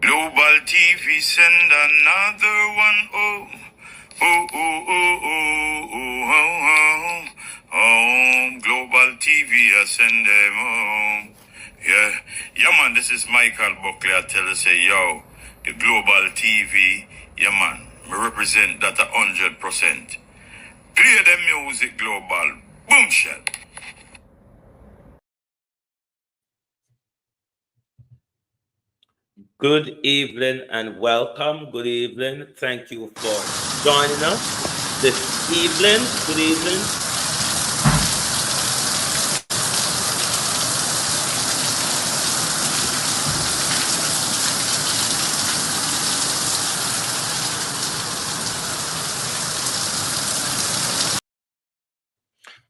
Global TV send another one. Oh, oh, oh, oh, oh, oh, oh, oh. Global TV, I send them home. Yeah, man, this is Michael Buckley. I tell you, say, yo, the Global TV, yeah, man, we represent that 100%. Play the music, Global. Boom, shell. Good evening and welcome. Good evening. Thank you for joining us this evening. Good evening.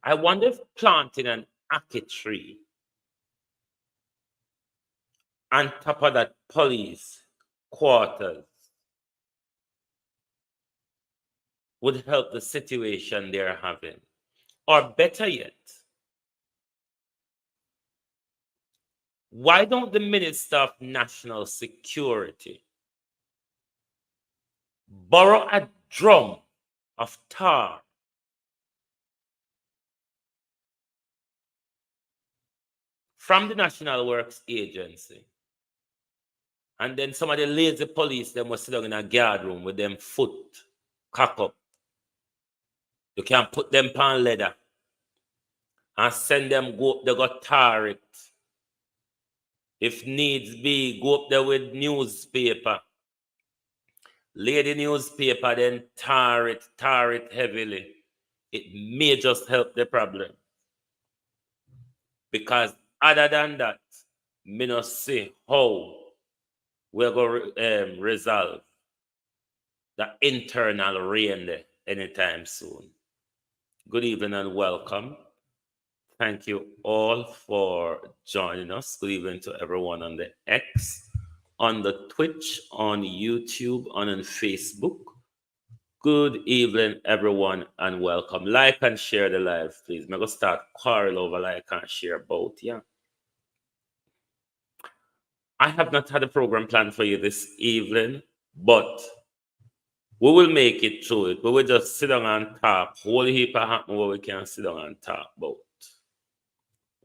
I wonder if planting an ackee tree on top of that police quarters would help the situation they're having. Or better yet, why don't the Minister of National Security borrow a drum of tar from the National Works Agency, and then some of the lazy police them was sitting in a guard room with them foot cock up. You can put them on leather and send them go up there, go tar it. If needs be, go up there with newspaper. Lay the newspaper, then tar it heavily. It may just help the problem. Because other than that, me not see how we're going to resolve the internal rain there anytime soon. Good evening and welcome. Thank you all for joining us. Good evening to everyone on the X, on the Twitch, on YouTube, on Facebook. Good evening, everyone, and welcome. Like and share the live, please. I'm going to start quarrel over like and share both, yeah. I have not had a program planned for you this evening, but we will make it through it. We will just sit down and talk. Whole heap of happen where we can sit down and talk about.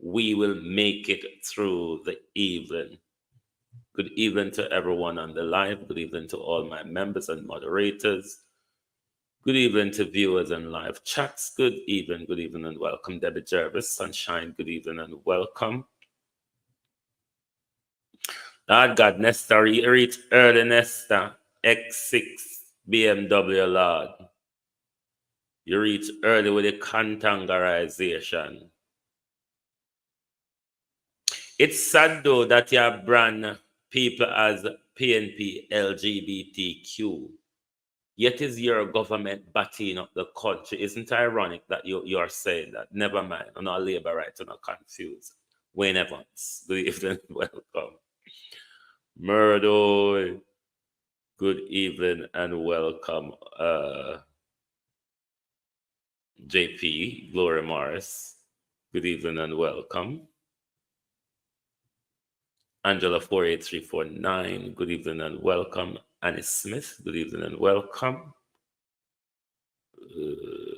We will make it through the evening. Good evening to everyone on the live. Good evening to all my members and moderators. Good evening to viewers and live chats. Good evening and welcome. Debbie Jervis, Sunshine, good evening and welcome. Lord God, Nesta, reach early, Nesta. X6 BMW, Lord. You reach early with the contangerization. It's sad though that you brand people as PNP, LGBTQ. Yet is your government batting up the country. Isn't it ironic that you're saying that? Never mind. I'm not labor rights, I'm not confused. Wayne Evans, good evening, welcome. Murdo, good evening and welcome. JP, Gloria Morris, good evening and welcome. Angela 48349, good evening and welcome. Annie Smith, good evening and welcome.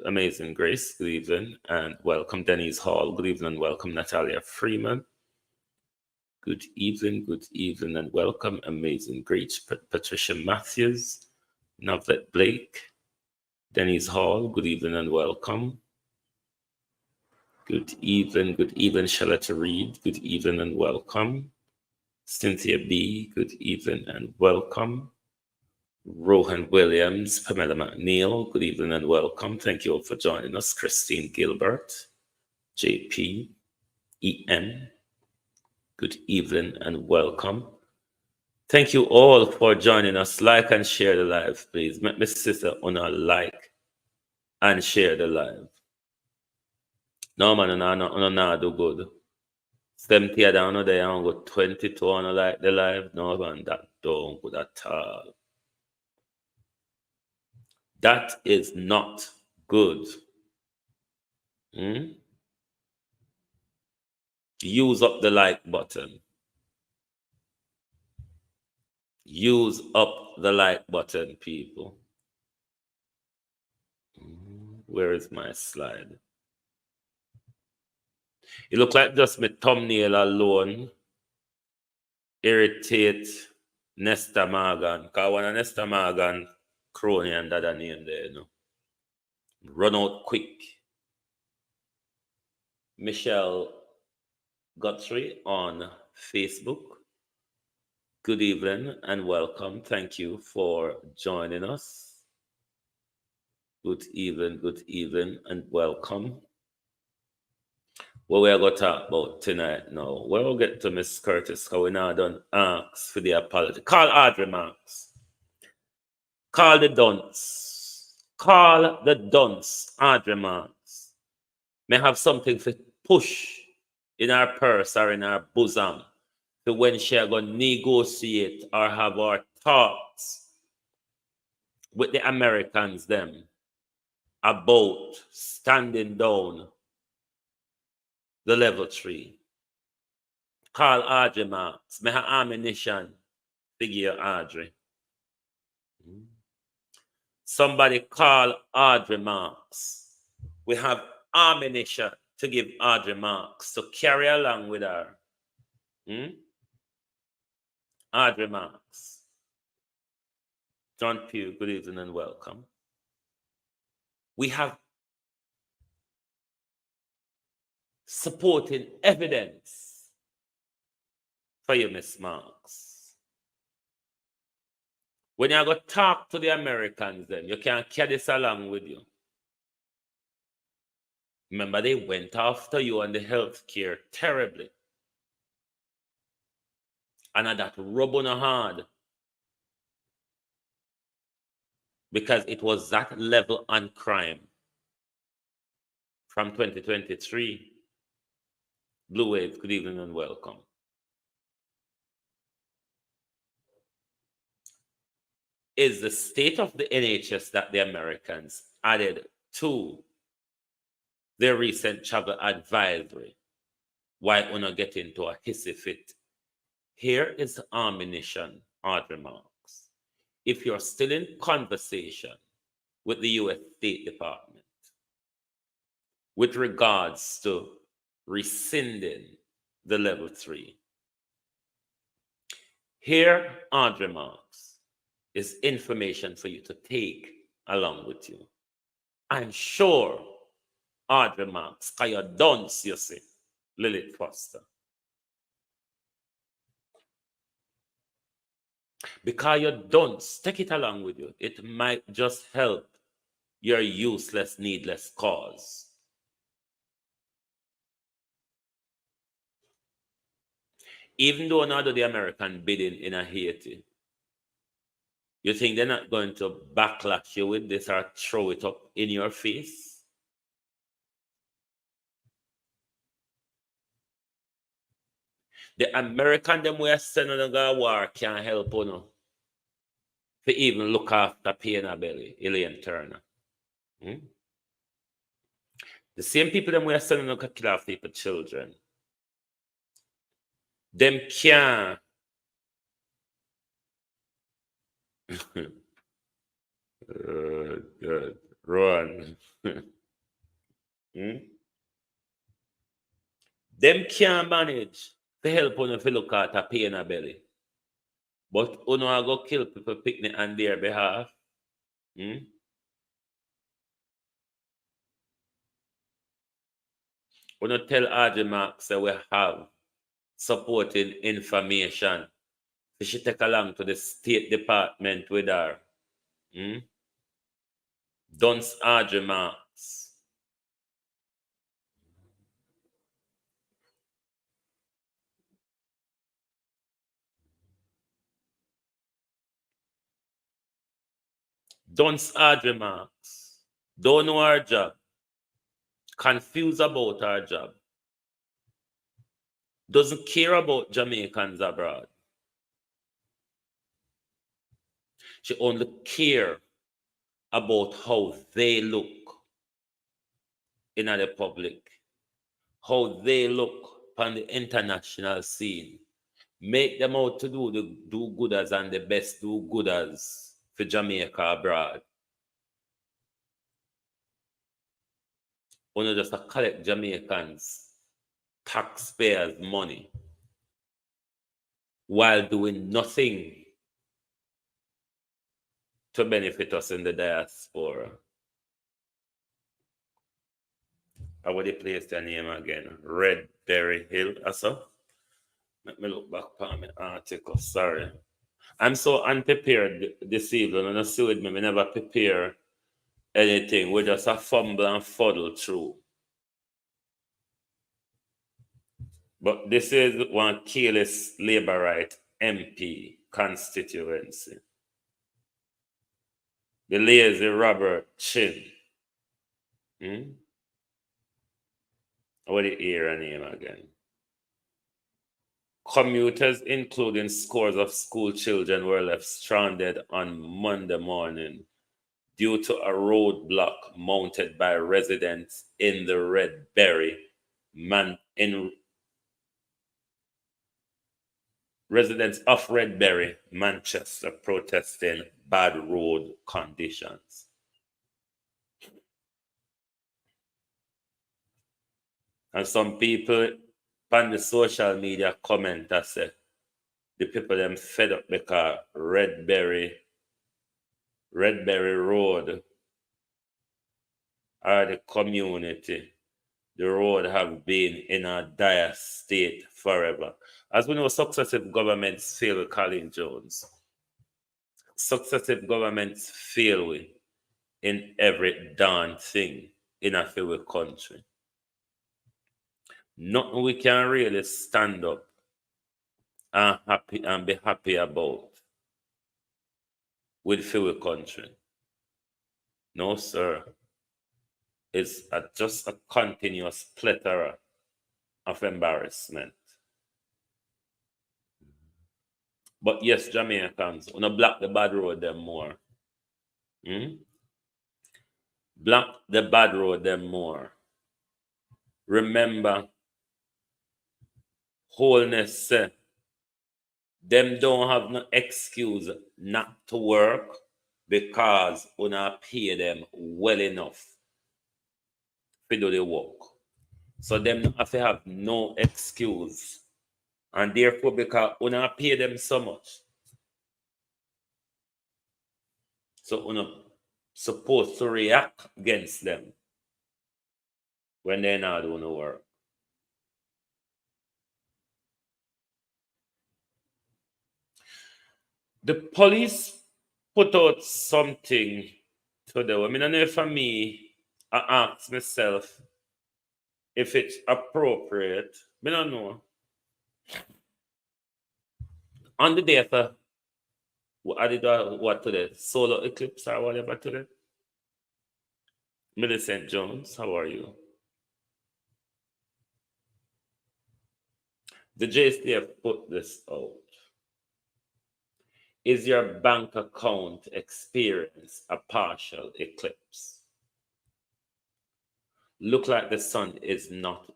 Amazing Grace, good evening and welcome. Denise Hall, good evening and welcome. Natalia Freeman, good evening and welcome. Amazing Grace. Patricia Matthews, Novlet Blake, Denise Hall, good evening and welcome. Good evening, Charlotte Reed, good evening and welcome. Cynthia B, good evening and welcome. Rohan Williams, Pamela McNeil, good evening and welcome. Thank you all for joining us. Christine Gilbert, JP, EM, good evening and welcome. Thank you all for joining us. Like and share the live, please. Make my sister on a like and share the live. No man, no do good. 70 down there and go 22 on like the live. No man, that don't good at all. That is not good. Use up the like button. Use up the like button, people. Where is my slide? It look like just my thumbnail alone irritate Nesta Morgan. Because one of Nesta Morgan crony and that name there, you know. Run out quick. Michelle Guthrie on Facebook. Good evening and welcome. Thank you for joining us. Good evening and welcome. What we are going to talk about tonight now? We'll get to Miss Curtis because we now done ask for the apology. Call Audrey Marks. Call the dunce. Call the dunce, Audrey Marks. May have something to push in our purse or in our bosom to when she are going to negotiate or have our thoughts with the Americans them about standing down the level 3. Call Audrey Marks. May have ammunition figure Audrey. Somebody call Audrey Marks. We have ammunition to give Audrey Marks to carry along with her. Audrey Marks. John Pugh, good evening and welcome. We have supporting evidence for you, Miss Marks. When you go talk to the Americans, then you can carry this along with you. Remember, they went after you on the healthcare terribly. And that rub on hard. Because it was that level on crime. from 2023. Blue Wave, good evening and welcome. Is the state of the NHS that the Americans added to their recent travel advisory. Why we not get into a hissy fit? Here is the ammunition, hard remarks. If you're still in conversation with the US State Department with regards to rescinding the level 3, here, hard remarks, is information for you to take along with you. I'm sure hard remarks, because you're dunce, you see, Lilith Foster. Because you're dunce, take it along with you. It might just help your useless, needless cause. Even though not the American bidding in a Haiti, you think they're not going to backlash you with this or throw it up in your face? The American them we are sending a war can't help you know, to even look after pain a belly, Elaine Turner. The same people them we are sending to kill off people children. Them can't run. Them can't manage to help you if you look at a pain a belly. But you know I go kill people picnic on their behalf. You know tell RJ Marks that we have supporting information. We should take along to the State Department with her. Dunce RJ Marks. Dunce RJ Marks. Don't know our job. Confused about our job. Doesn't care about Jamaicans abroad. She only care about how they look in the public, how they look on the international scene. Make them out to do the do-gooders and the best do-gooders for Jamaica abroad. Only just to collect Jamaicans, taxpayers' money while doing nothing to benefit us in the diaspora. I would place their name again. Red Berry Hill. Also, let me look back on my article. Sorry. I'm so unprepared this evening. And I see with me, we never prepare anything. We just a fumble and fuddle through. But this is one careless Labourite MP constituency. The lazy Robert Chin. What did you hear her name again? Commuters, including scores of school children, were left stranded on Monday morning due to a roadblock mounted by residents in the residents of Redbury, Manchester, protesting bad road conditions. And some people on the social media comment that say the people them fed up because Redbury Road or the community, the road have been in a dire state forever. As we know, successive governments fail Colin Jones. Successive governments fail in every darn thing in a fair country. Nothing we can really stand up and be happy about with fair country. No, sir. is just a continuous plethora of embarrassment. But yes, Jamaicans, wanna block the bad road them more. Block the bad road them more. Remember, Holness said, them don't have no excuse not to work because una pay them well enough to do the work. So them have to have no excuse. And therefore, because una pay them so much, so una supposed to react against them when they're not doing the work. The police put out something today. I mean, I know for me, I ask myself if it's appropriate. I don't know. On the day after, I did what today? Solar eclipse or whatever today? Millicent Jones, how are you? The JSTF put this out. Is your bank account experience a partial eclipse? Look like the sun is not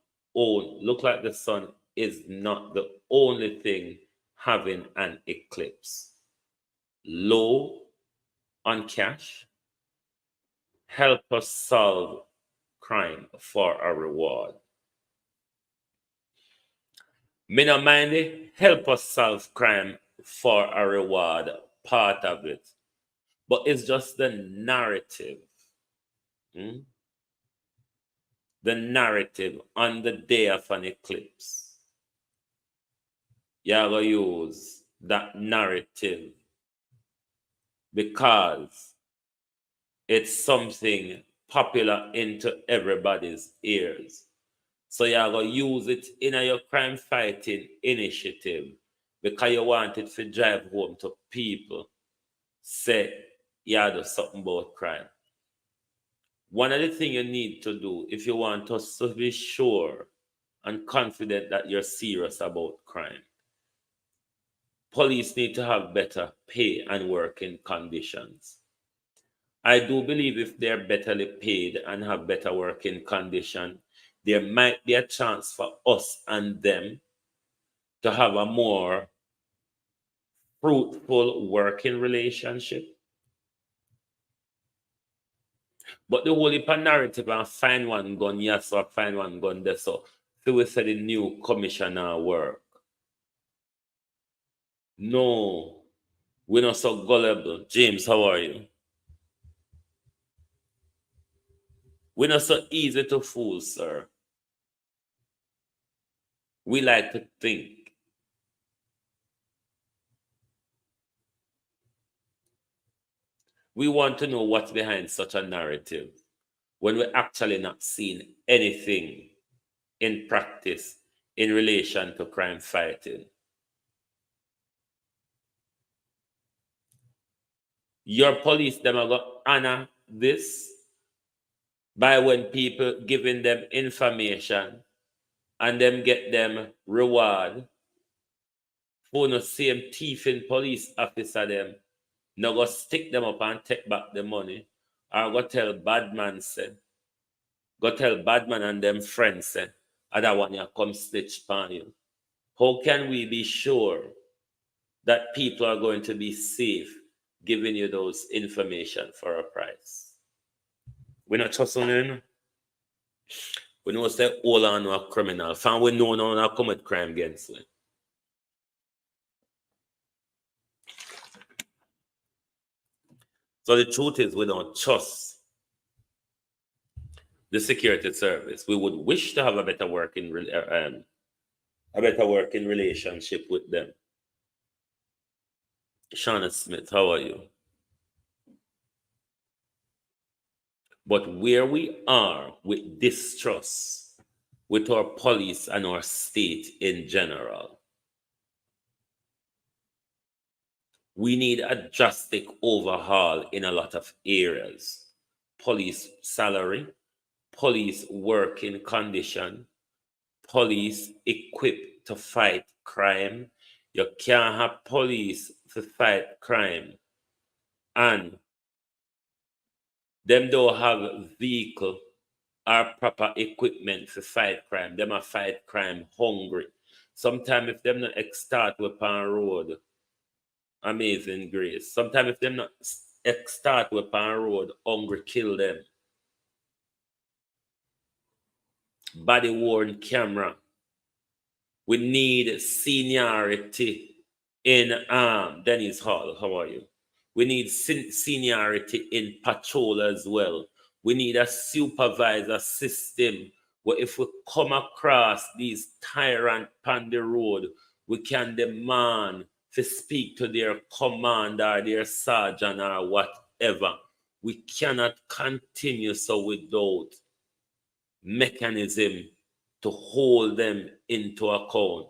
the only thing having an eclipse. Low on cash. Help us solve crime for a reward. Me no mind it, help us solve crime for a reward, part of it. But it's just the narrative. The narrative on the day of an eclipse. You're going to use that narrative because it's something popular into everybody's ears. So you're going to use it in your crime fighting initiative because you want it to drive home to people. Say, you do something about crime. One of the things you need to do if you want us to be sure and confident that you're serious about crime, police need to have better pay and working conditions. I do believe if they're betterly paid and have better working conditions, there might be a chance for us and them to have a more fruitful working relationship. But the whole heap of narrative and find one gun, yes, or find one gun there. So we say the new commissioner work. No, we're not so gullible. James, how are you? We're not so easy to fool, sir. We like to think. We want to know what's behind such a narrative when we're actually not seeing anything in practice in relation to crime fighting. Your police, them are going to honor this by when people giving them information and them get them reward for no same thieving police officer them no go stick them up and take back the money or go tell Badman said go tell Badman and them friends said other one you come stitch upon you. How can we be sure that people are going to be safe giving you those information for a price? We're not trusting you. We know say all on a criminal. Fan we know no commit crime against them. So the truth is we don't trust the security service. We would wish to have a better working relationship with them. Shauna Smith, how are you? But where we are with distrust with our police and our state in general, we need a drastic overhaul in a lot of areas. Police salary, police working condition, police equipped to fight crime. You can't have police to fight crime and them don't have vehicle or proper equipment to fight crime. Them a fight crime hungry. Sometimes if them not start with on road, amazing grace. Sometimes if them not start with on road, hungry kill them. Body worn camera. We need seniority in Dennis Hall. How are you? We need seniority in patrol as well. We need a supervisor system where if we come across these tyrant on the road, we can demand to speak to their commander, their sergeant, or whatever. We cannot continue so without mechanism to hold them into account.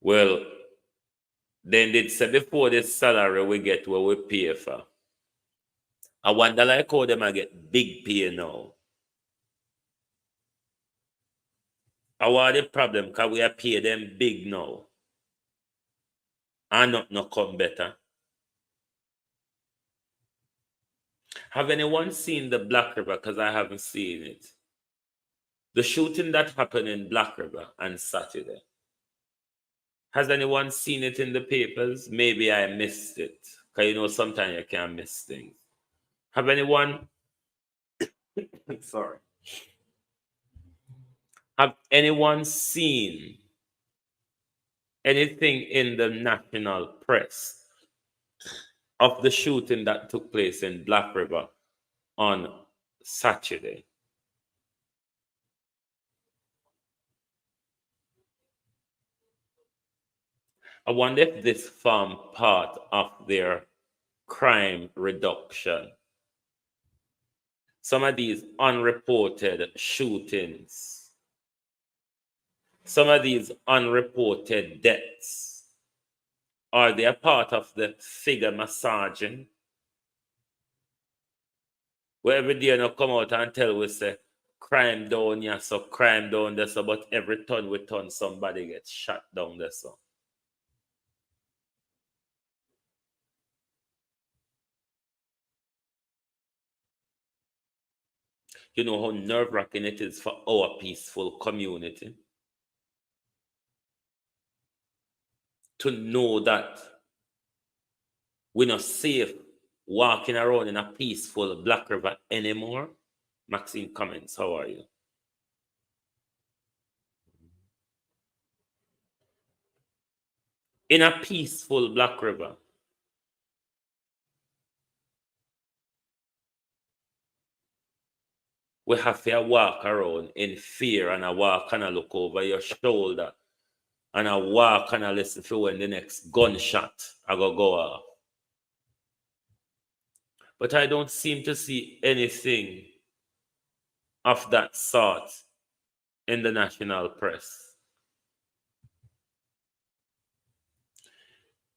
Well, then they say before the salary we get what we pay for. I wonder like how them I get big pay now. I want the problem because we are pay them big now. And not come better. Have anyone seen the Black River? Because I haven't seen it. The shooting that happened in Black River on Saturday. Has anyone seen it in the papers? Maybe I missed it. Because you know sometimes you can't miss things. Have anyone sorry. Have anyone seen anything in the national press of the shooting that took place in Black River on Saturday? I wonder if this formed part of their crime reduction. Some of these unreported shootings, some of these unreported deaths, are they a part of the figure massaging? Where every day you come out and tell we say crime down here, so crime down there, so but every turn we turn somebody gets shot down there. So you know how nerve-wracking it is for our peaceful community to know that we're not safe walking around in a peaceful Black River anymore. Maxine comments, how are you? In a peaceful Black River, we have to walk around in fear and I walk and I look over your shoulder and I walk and I listen for when the next gunshot I go off. But I don't seem to see anything of that sort in the national press.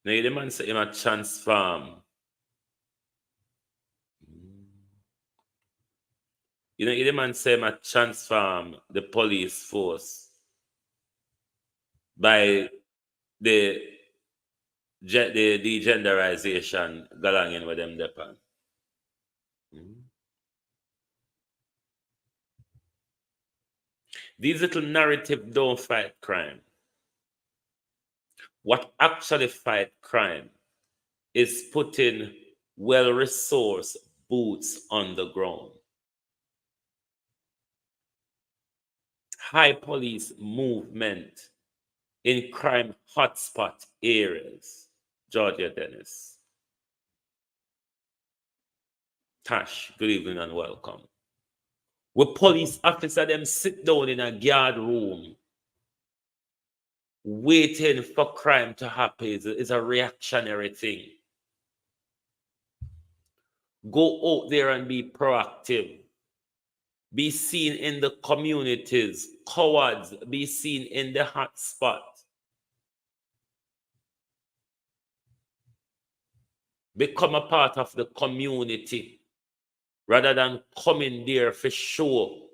Now the man say him a transform. You know, the man say him a transform the police force by the degenderization galanging with them depend. These little narrative don't fight crime. What actually fight crime is putting well-resourced boots on the ground. High police movement in crime hotspot areas. Georgia Dennis. Tash, good evening and welcome. Where police officer them sit down in a guard room waiting for crime to happen is a reactionary thing. Go out there and be proactive. Be seen in the communities. Cowards, be seen in the hot spot. Become a part of the community rather than coming there for show.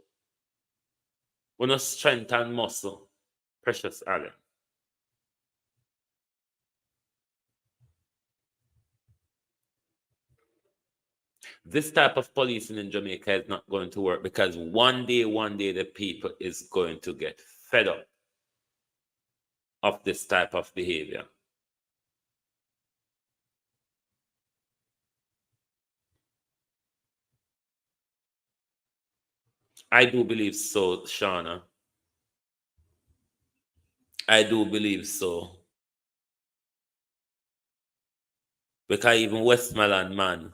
With no strength and muscle. Precious Allen. This type of policing in Jamaica is not going to work because one day, the people is going to get fed up of this type of behavior. I do believe so, Shauna. I do believe so. Because even Westmoreland, man,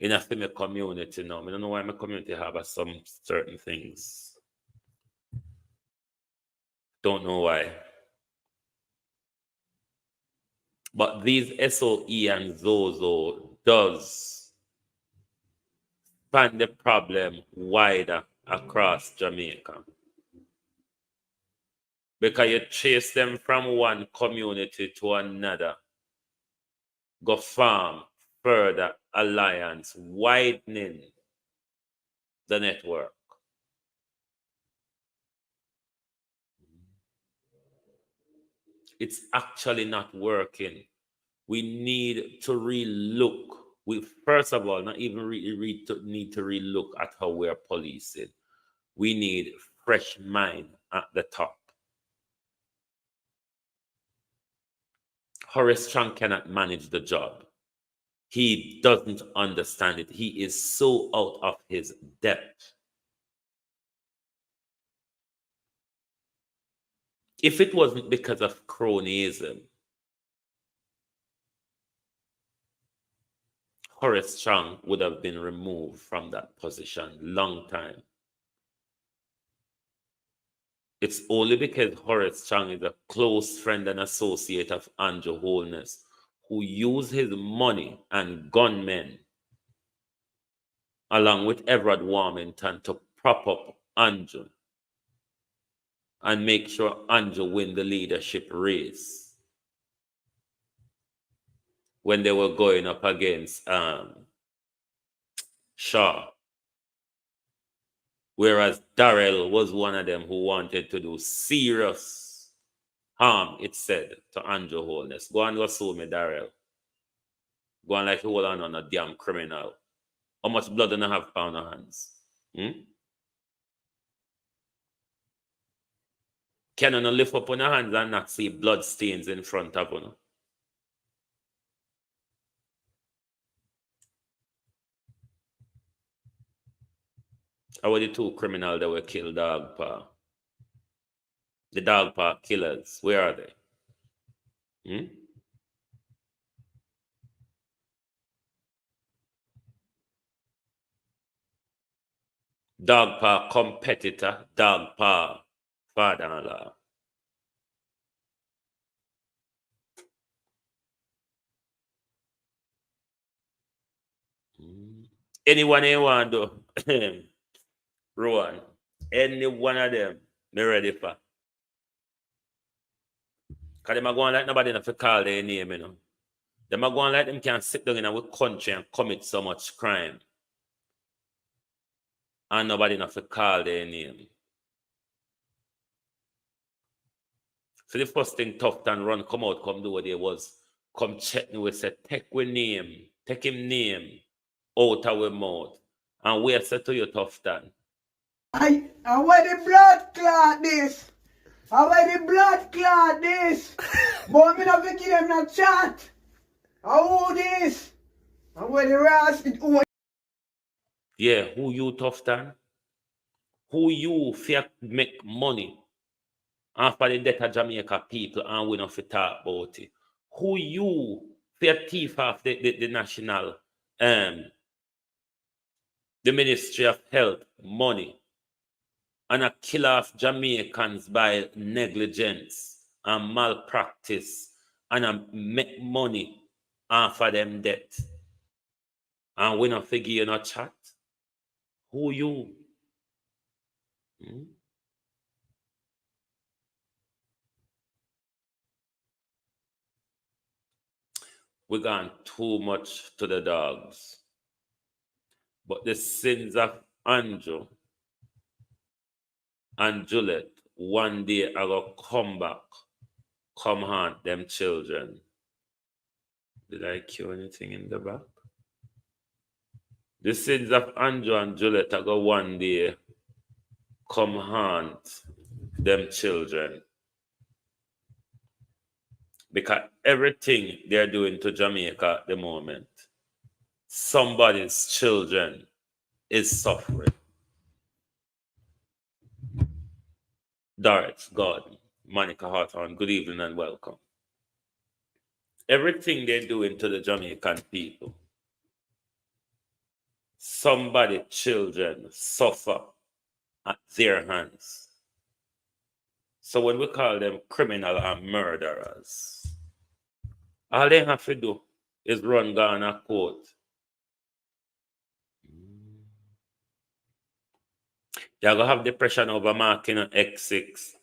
in a female community now, I don't know why my community have some certain things. Don't know why. But these SOE and Zozo does span the problem wider across Jamaica. Because you chase them from one community to another. Go farm, further alliance, widening the network. It's actually not working. We need to relook. We first of all, not even need to relook at how we're policing. We need fresh mind at the top. Horace Strong cannot manage the job. He doesn't understand it. He is so out of his depth. If it wasn't because of cronyism, Horace Strong would have been removed from that position long time. It's only because Horace Strong is a close friend and associate of Andrew Holness, who used his money and gunmen along with Everard Warmington to prop up Andrew and make sure Andrew win the leadership race when they were going up against Shaw. Whereas Darrell was one of them who wanted to do serious harm, it said, to Andrew Holness. Go and go sue me, Darrell. Go on like you hold on a damn criminal. How much blood do I have on our hands? Can you not lift up on your hands and not see blood stains in front of you? How were the two criminals that were killed, Dog Paw? The Dog Paw killers, where are they? Dog Paw competitor, Dog Paw father-in-law. Anyone you want to do, Rowan, any one of them, me ready for. Because them are going like nobody enough to call their name, you know. Them are going like them can sit down in our country and commit so much crime. And nobody enough to call their name. So the first thing Tough and Run come out, come do what they was, come check me, we say, take him name out of our mouth. And we say to you, Tough Dan. I where the blood clot this? I where the blood clot this? But me not give them no chat. Who this? I where the rascal. Yeah, who you, Tough Dan? Who you fear make money after the death of Jamaica people and we don't fit talk about it? Who you fear thief of the national the Ministry of Health money and a kill off Jamaicans by negligence and malpractice and a make money after them death. And we not figure you not chat. Who you? we gone too much to the dogs. But the sins of Andrew and Juliet one day are going to come back, come haunt them children. Did I cue anything in the back? The sins of Andrew and Juliet are going to one day come haunt them children. Because everything they're doing to Jamaica at the moment, somebody's children is suffering. Doris, God, Monica Hawthorne, good evening and welcome. Everything they're doing to the Jamaican people, somebody's children suffer at their hands. So when we call them criminal and murderers, all they have to do is run down a court. You're going to have depression over marking on X6.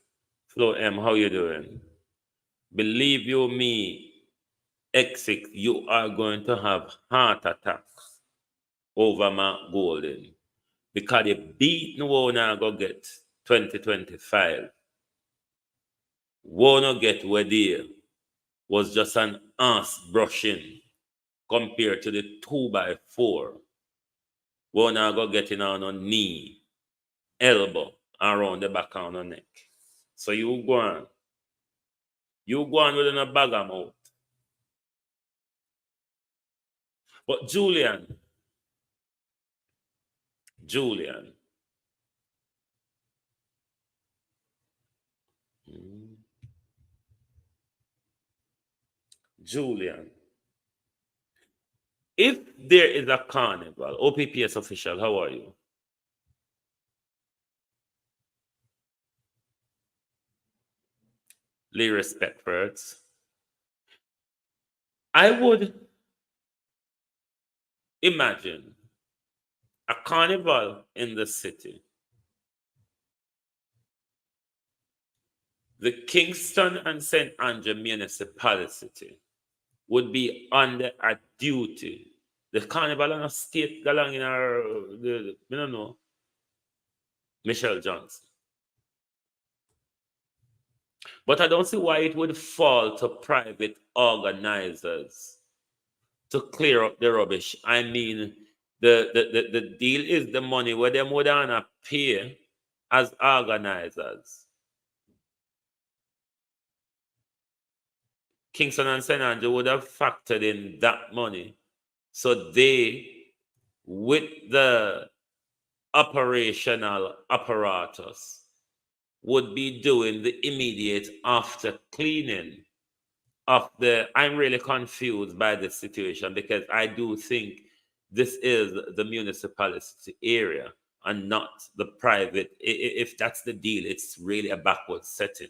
Flo M, how you doing? Believe you me, X6, you are going to have heart attacks over Mark Golden. Because the beating won't go get 2025. Won't get where there was just an ass brushing compared to the 2x4. Won't go getting on a knee, elbow, around the back on the neck. So you go on. You go on within a bag of mouth. But Julian, Julian, if there is a carnival, OPPS official, how are you? Lee respect first. I would imagine a carnival in the city. The Kingston and St. Andrew municipality would be under a duty. The carnival on a state galang in our, I don't know, Michelle Johnson. But I don't see why it would fall to private organizers to clear up the rubbish. I mean, the deal is the money where them would pay as organizers. Kingston and St. Andrew would have factored in that money. So they, with the operational apparatus, would be doing the immediate after cleaning of the. I'm really confused by this situation because I do think this is the municipality area and not the private. If that's the deal, it's really a backward setting.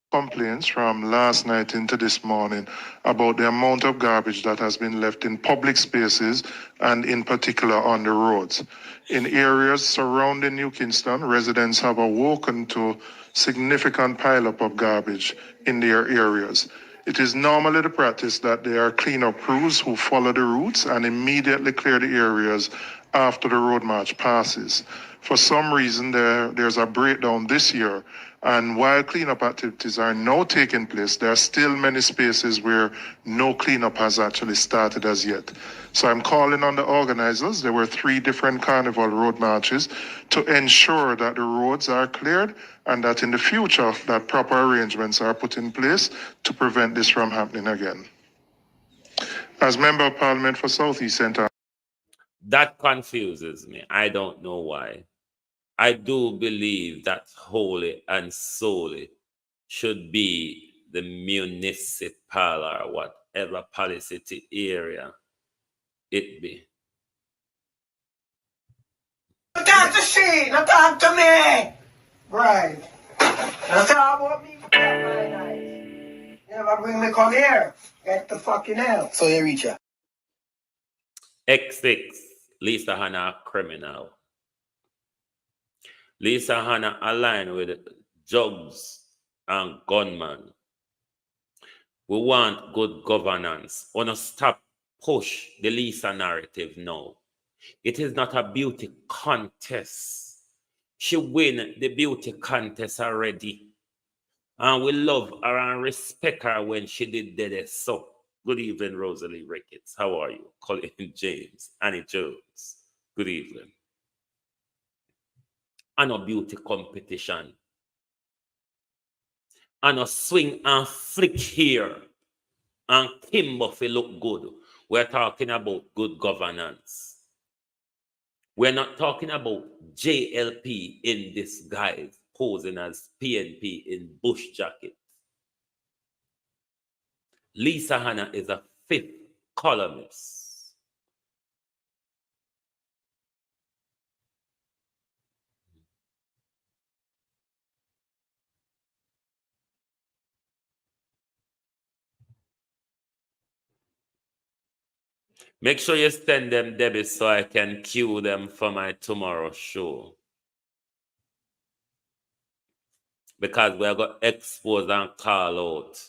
Complaints from last night into this morning about the amount of garbage that has been left in public spaces and in particular on the roads. In areas surrounding New Kingston, residents have awoken to significant pileup of garbage in their areas. It is normally the practice that there are cleanup crews who follow the routes and immediately clear the areas after the road march passes. For some reason, there's a breakdown this year, and while cleanup activities are now taking place, there are still many spaces where no cleanup has actually started as yet. So I'm calling on the organizers. There were 3 different carnival road marches to ensure that the roads are cleared and that in the future that proper arrangements are put in place to prevent this from happening again. As Member of Parliament for Southeast Centre. That confuses me. I don't know why. I do believe that wholly and solely should be the municipal or whatever policy area it be. Don't talk to she, don't talk to me. Right. Don't talk about me for my night. You never bring me come here. Get the fucking hell. So you reach her. X6, Lisa Hanna criminal. Lisa Hanna aligned with drugs and gunman. We want good governance. We want to stop push the Lisa narrative now. It is not a beauty contest. She win the beauty contest already. And we love her and respect her when she did that. So, good evening, Rosalie Ricketts. How are you? Colin James, Annie Jones. Good evening. And a beauty competition. And a swing and flick here. And Kim Buffy look good. We're talking about good governance. We're not talking about JLP in disguise, posing as PNP in bush jacket. Lisa Hanna is a fifth columnist. Make sure you send them, Debbie, so I can cue them for my tomorrow show. Because we're going to expose and call out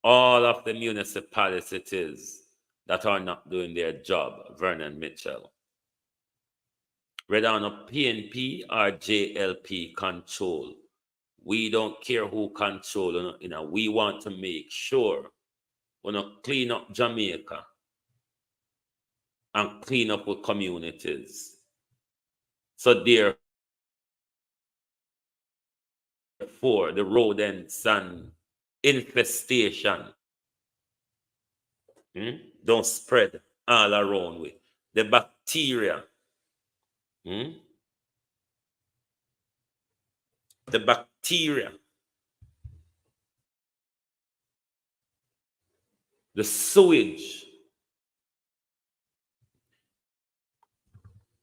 all of the municipalities that are not doing their job, Vernon Mitchell. Whether on a PNP or JLP control, we don't care who control. We want to make sure we clean up Jamaica and clean up with communities. So therefore, the rodents and infestation don't spread all around with the bacteria. The bacteria, the sewage.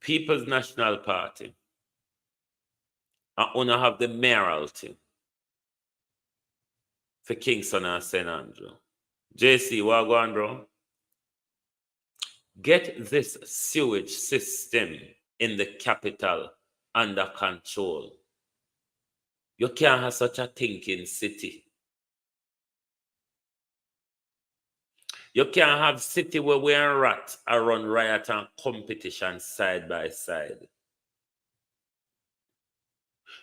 People's National Party are going to have the mayoralty for Kingston and St. Andrew. JC, what going on, bro? Get this sewage system in the capital under control. You can't have such a thinking city. You can't have city where we are rat or run riot and competition side by side.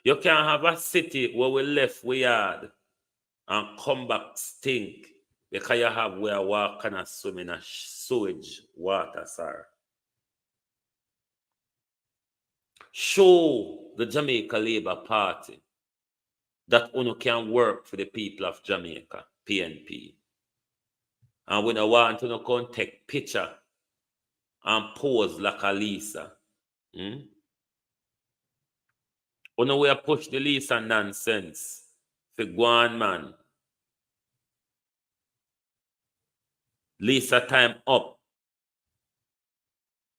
You can't have a city where we left we yard and come back stink because you have where walk and swim in a sewage water, sir. Show the Jamaica Labour Party that UNO can work for the people of Jamaica, PNP. And we don't want to come take picture and pose like a Lisa. UNO we push the Lisa nonsense for go on, man. Lisa time up.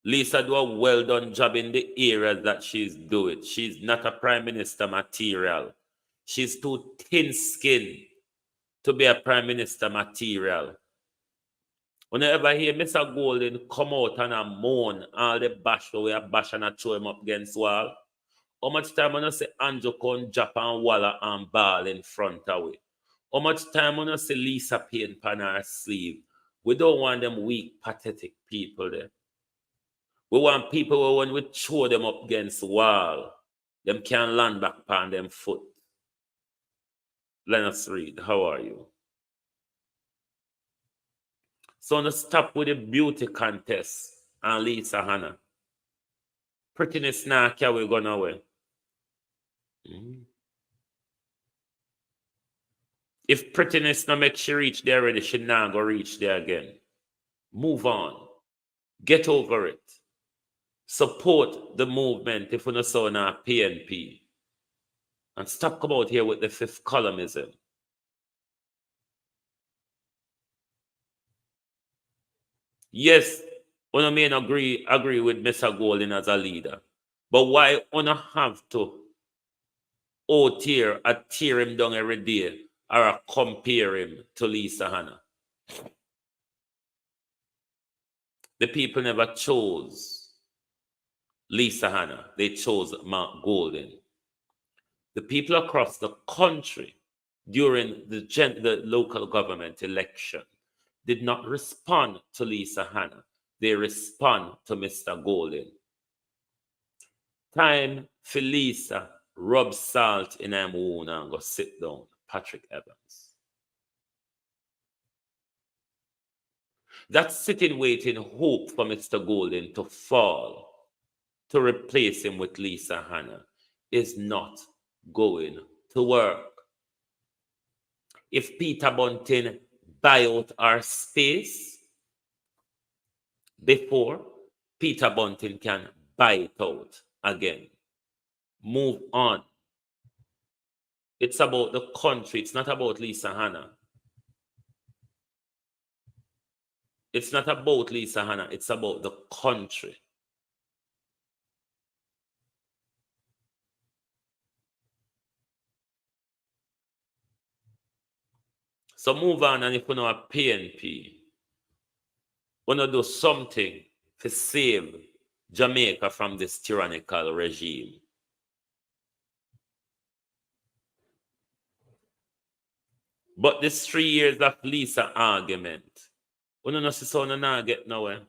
Lisa do a well done job in the areas that she's doing. She's not a prime minister material. She's too thin-skinned to be a prime minister material. Whenever hear Mr. Golden come out and a moan all the bash we are bash and a throw him up against wall, how much time when I say Andrew come jump and walla and ball in front of we? How much time when I say Lisa paint pan her sleeve? We don't want them weak, pathetic people there. We want people who when we throw them up against the wall, them can land back on them foot. Let us read. How are you? So let's stop with the beauty contest and Lisa Hanna. Prettiness now carry going away. If prettiness not make she reach there already, she now go reach there again. Move on. Get over it. Support the movement if we not saw now PNP. And stop come out here with the fifth columnism. Yes, we may not agree with Mr. Golden as a leader. But why we not have to tear him down every day or compare him to Lisa Hanna? The people never chose Lisa Hanna. They chose Mark Golden. The people across the country during the local government election did not respond to Lisa Hanna. They respond to Mr. Golden. Time for Lisa rub salt in her wound and go sit down. Patrick Evans. That sitting, waiting, hope for Mr. Golden to fall, to replace him with Lisa Hanna, is not going to work. If Peter Bunting buy out our space before, Peter Bunting can buy it out again. Move on. It's about the country. It's not about Lisa Hanna. It's not about Lisa Hanna. It's about the country. So move on, and if you know a PNP, want to do something to save Jamaica from this tyrannical regime. But this 3 years of Lisa argument, we don't know si so na get nowhere.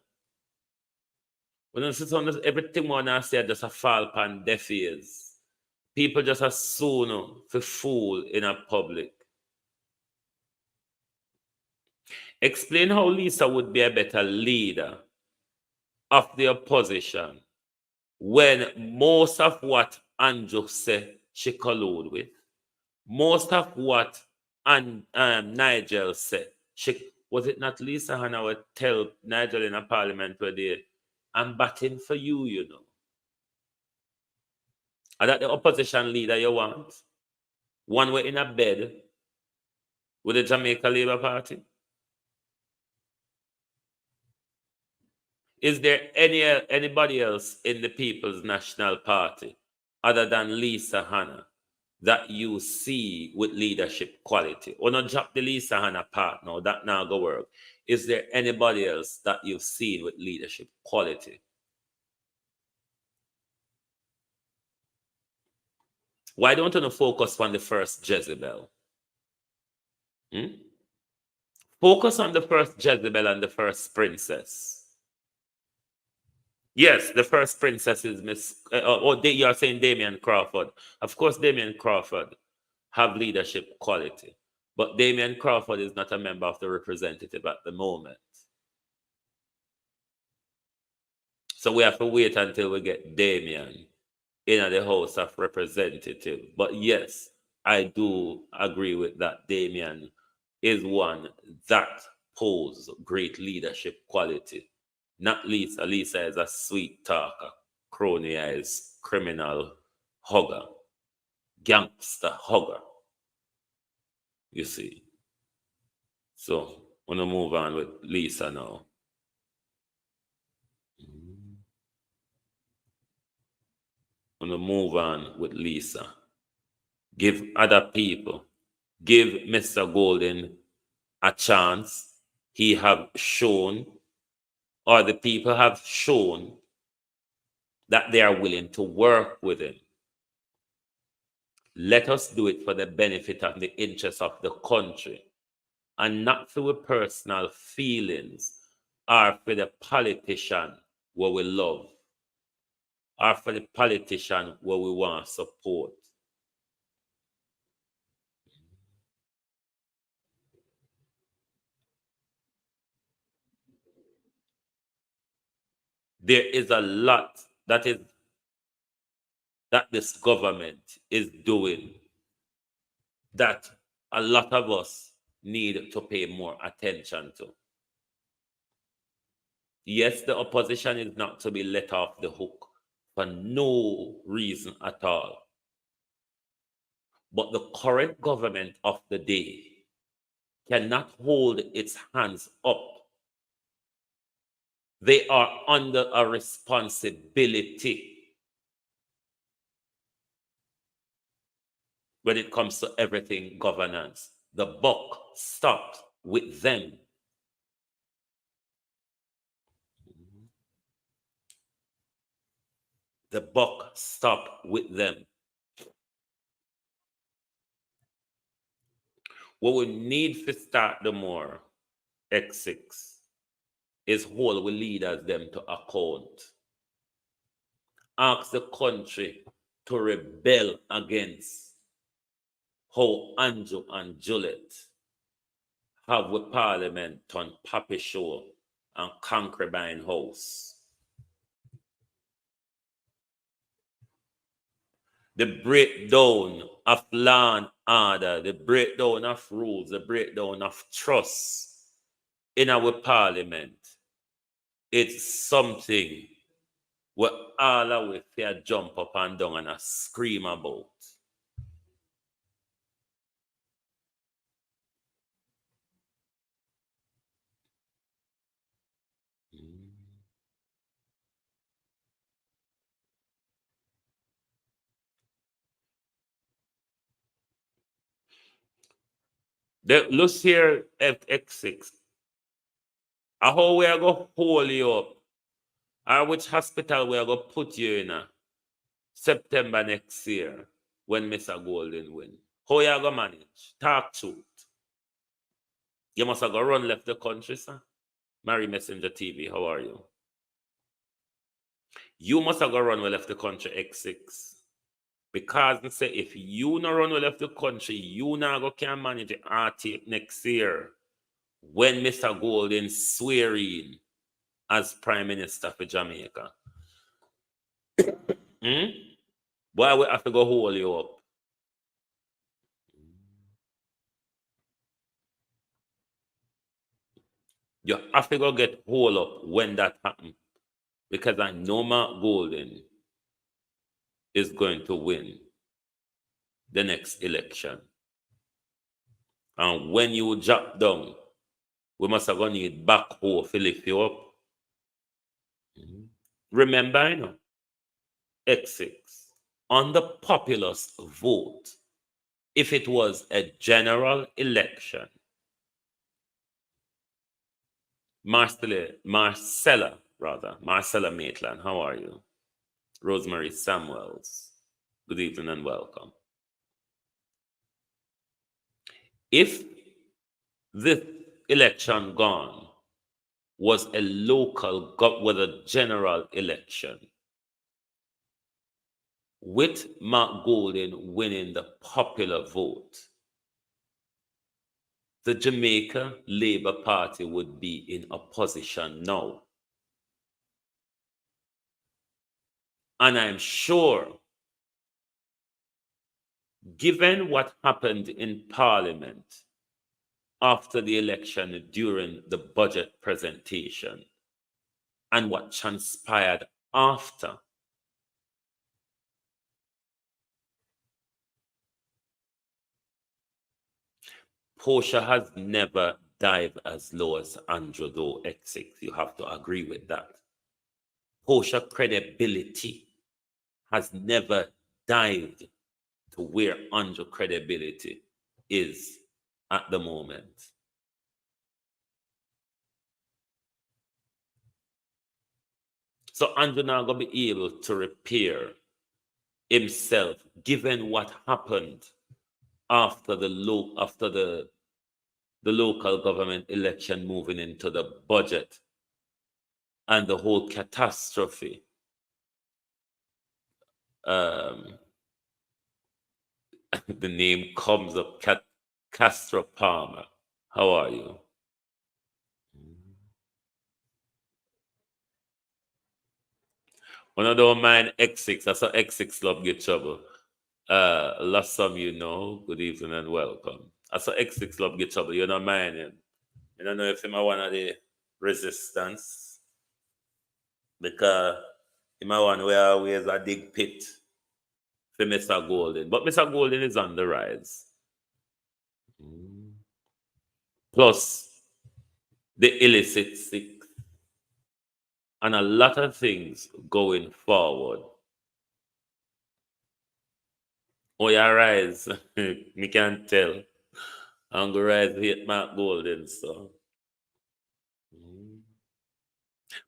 We don't see so everything we now say just a fall upon deaf ears. People just assume for fool in a public. Explain how Lisa would be a better leader of the opposition when most of what Andrew said she collude with, most of what Nigel said, was it not Lisa Hanna would tell Nigel in a parliament where I'm batting for you, you know. Are that the opposition leader you want? One way in a bed with the Jamaica Labour Party? Is there anybody else in the People's National Party other than Lisa Hanna that you see with leadership quality? Or not drop the Lisa Hanna part now, that now go work. Is there anybody else that you've seen with leadership quality? Why don't you focus on the first Jezebel? Focus on the first Jezebel and the first princess. Yes, the first princess is Miss. You are saying Damian Crawford. Of course, Damian Crawford have leadership quality, but Damian Crawford is not a member of the representative at the moment. So we have to wait until we get Damian in the House of Representatives. But yes, I do agree with that. Damian is one that poses great leadership quality. Not Lisa. Lisa is a sweet talker, cronyized criminal hugger, gangster hugger. You see. So, I'm going to move on with Lisa now. I'm going to move on with Lisa. Give other people, give Mr. Golden a chance. He have shown, or the people have shown, that they are willing to work with him. Let us do it for the benefit of the interest of the country, and not through personal feelings or for the politician where we love, or for the politician where we want to support. There is a lot that this government is doing that a lot of us need to pay more attention to. Yes, the opposition is not to be let off the hook for no reason at all. But the current government of the day cannot hold its hands up. They are under a responsibility when it comes to everything governance. The buck stops with them. The buck stops with them. What we need to start the more X6 is hold we leaders them to account. Ask the country to rebel against how Andrew and Juliet have with Parliament on Pappy Show and Concubine House. The breakdown of law and order, the breakdown of rules, the breakdown of trust in our Parliament. It's something where all our fear jump up and down and scream about. Look here at X6. How we are going to hold you up? Or which hospital we are going to put you in September next year when Mr. Golden win? How you are going to manage? Talk truth. You must have go run left the country, sir. Mary Messenger TV, how are you? You must have go run left the country, X6. Because they say if you not run left the country, you not go can manage the RT next year when Mr. Golden swear in as Prime Minister for Jamaica. Why we have to go hold you up? You have to go get hold up when that happens. Because I know Mark Golden is going to win the next election. And when you drop down, we must have gonna need back home to lift you up. Remember, you know, X6, on the populace vote, if it was a general election, Marcella Maitland, how are you? Rosemary Samuels, good evening and welcome. If this election gone was a local, with a general election, with Mark Golden winning the popular vote, the Jamaica Labour Party would be in opposition now. And I'm sure, given what happened in Parliament after the election during the budget presentation and what transpired after, Portia has never dived as low as Andrew Doe X6. You have to agree with that. Portia credibility has never dived to where Andrew credibility is at the moment. So Andrew now going to be able to repair himself, given what happened after the local government election, moving into the budget and the whole catastrophe. The name comes up, Castro Palmer. How are you? When I don't mind X6, I saw X6 love get trouble. Last some you know, good evening and welcome. I saw X6 love get trouble. You're not mind him. I don't know if him one of the resistance, because him one where always a dig pit for Mr. Golden. But Mr. Golden is on the rise. Plus the illicit six and a lot of things going forward. Oh, you rise. Me can't tell. I'm going to rise with Mark Golden, so.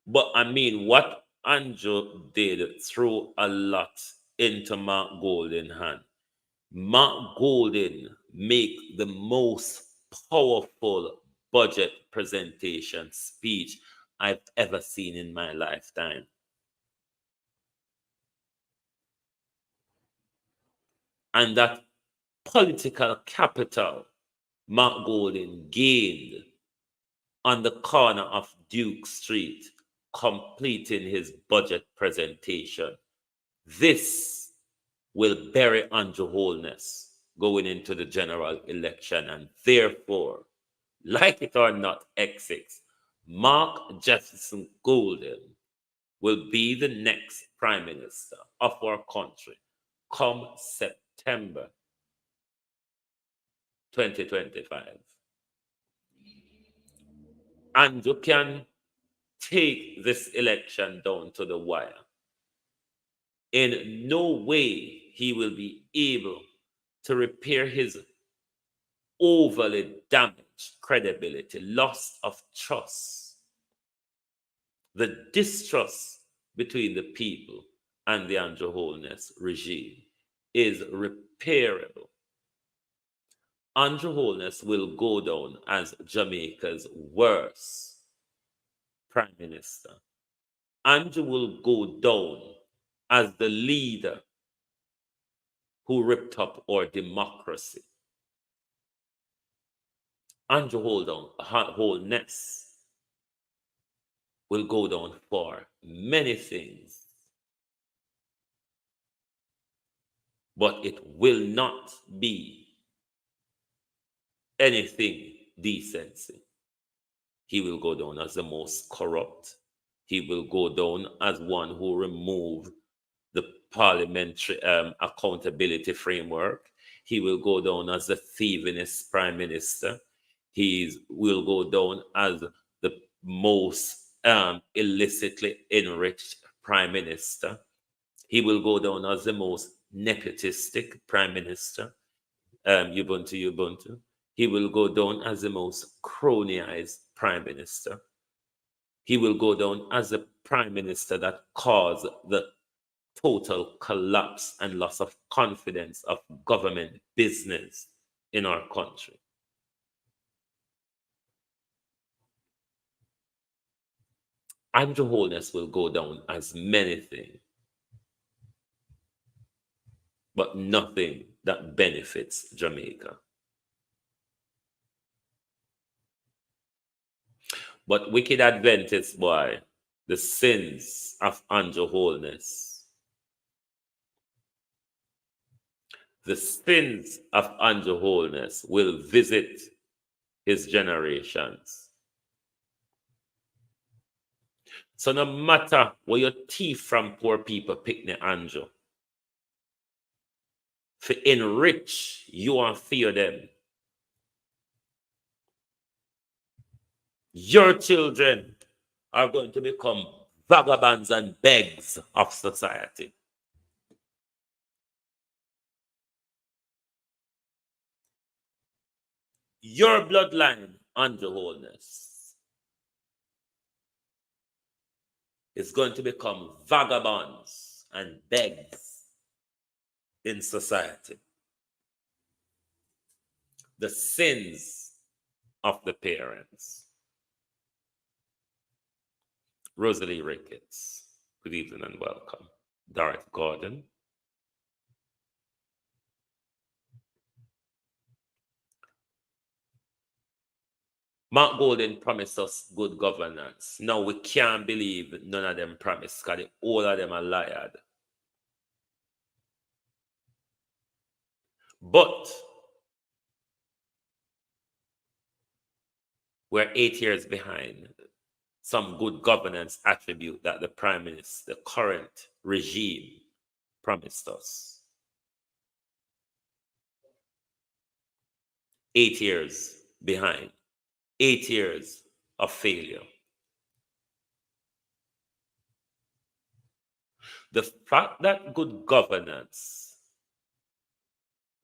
But I mean, what Andrew did threw a lot into Mark Golden's hand. Mark Golden make the most powerful budget presentation speech I've ever seen in my lifetime. And that political capital Mark Golding gained on the corner of Duke Street, completing his budget presentation. This will bury Andrew Holness going into the general election, and therefore, like it or not, X6, Mark Jefferson Golden will be the next Prime Minister of our country come September 2025. Andrew can take this election down to the wire. In no way he will be able to repair his overly damaged credibility, loss of trust, the distrust between the people and the Andrew Holness regime is repairable. Andrew Holness will go down as Jamaica's worst Prime Minister. Andrew will go down as the leader who ripped up our democracy. Andrew Holness will go down for many things, but it will not be anything decency. He will go down as the most corrupt. He will go down as one who removed the parliamentary accountability framework. He will go down as the thievingest Prime Minister. He will go down as the most illicitly enriched Prime Minister. He will go down as the most nepotistic Prime Minister. Ubuntu. He will go down as the most cronyized Prime Minister. He will go down as the Prime Minister that caused the total collapse and loss of confidence of government business in our country. Andrew Holness will go down as many things, but nothing that benefits Jamaica. But wicked Adventist boy, the sins of Andrew Holness, the sins of Andrew Holness will visit his generations. So no matter where your thief from poor people pick the Andrew, to enrich you and fear them, your children are going to become vagabonds and begs of society. Your bloodline, Andrew Holness, is going to become vagabonds and begs in society. The sins of the parents. Rosalie Ricketts, good evening and welcome. Dorothy Gordon. Mark Golding promised us good governance. Now we can't believe none of them promised because all of them are liars. But we're 8 years behind some good governance attribute that the Prime Minister, the current regime, promised us. 8 years behind. 8 years of failure. The fact that good governance,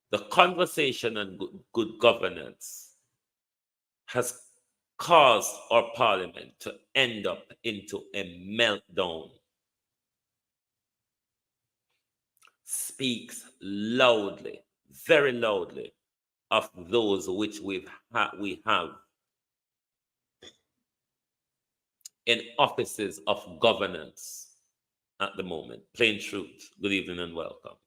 the conversation on good governance has caused our parliament to end up into a meltdown speaks loudly, very loudly, of those which we have in offices of governance at the moment. Plain truth. Good evening and welcome.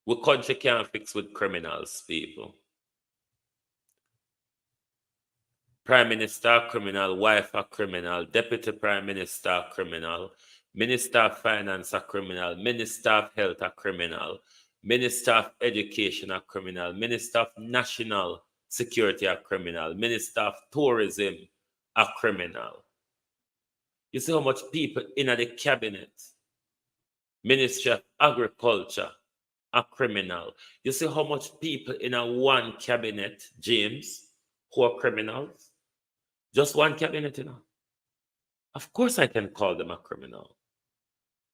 We country can't fix with criminals, people. Prime Minister a criminal, wife a criminal, Deputy Prime Minister a criminal, Minister of Finance a criminal, Minister of Health a criminal, Minister of Education a criminal, Minister of National Security a criminal, Minister of Tourism a criminal. You see how much people in the cabinet, Ministry of Agriculture a criminal. You see how much people in a one cabinet, James, who are criminals? Just one cabinet, you know. Of course I can call them a criminal.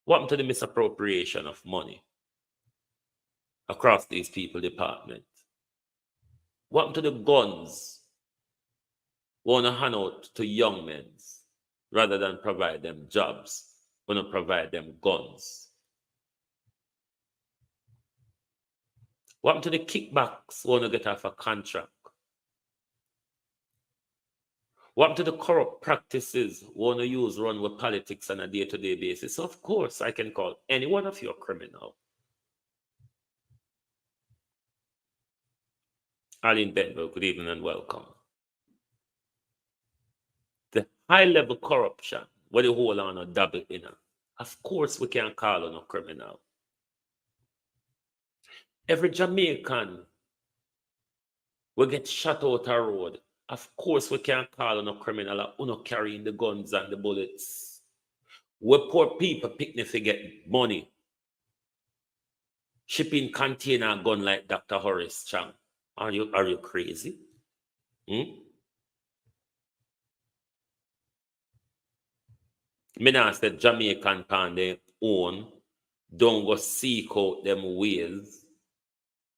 What happened to the misappropriation of money across these people department? What happened to the guns we want to hand out to young men rather than provide them jobs? We want to provide them guns. What happened to the kickbacks we want to get off a contract? What happened to the corrupt practices we want to use run with politics on a day-to-day basis? Of course, I can call any one of you a criminal. Arlene Benville, good evening and welcome. The high-level corruption, what the whole on a double in, of course we can call on a criminal. Every Jamaican will get shot out a road. Of course, we can't call on a criminal who carrying the guns and the bullets. We poor people picnic to get money. Shipping container gun like Dr. Horace Chang. Are you crazy? Me not say Jamaican pan their own don't go seek out them ways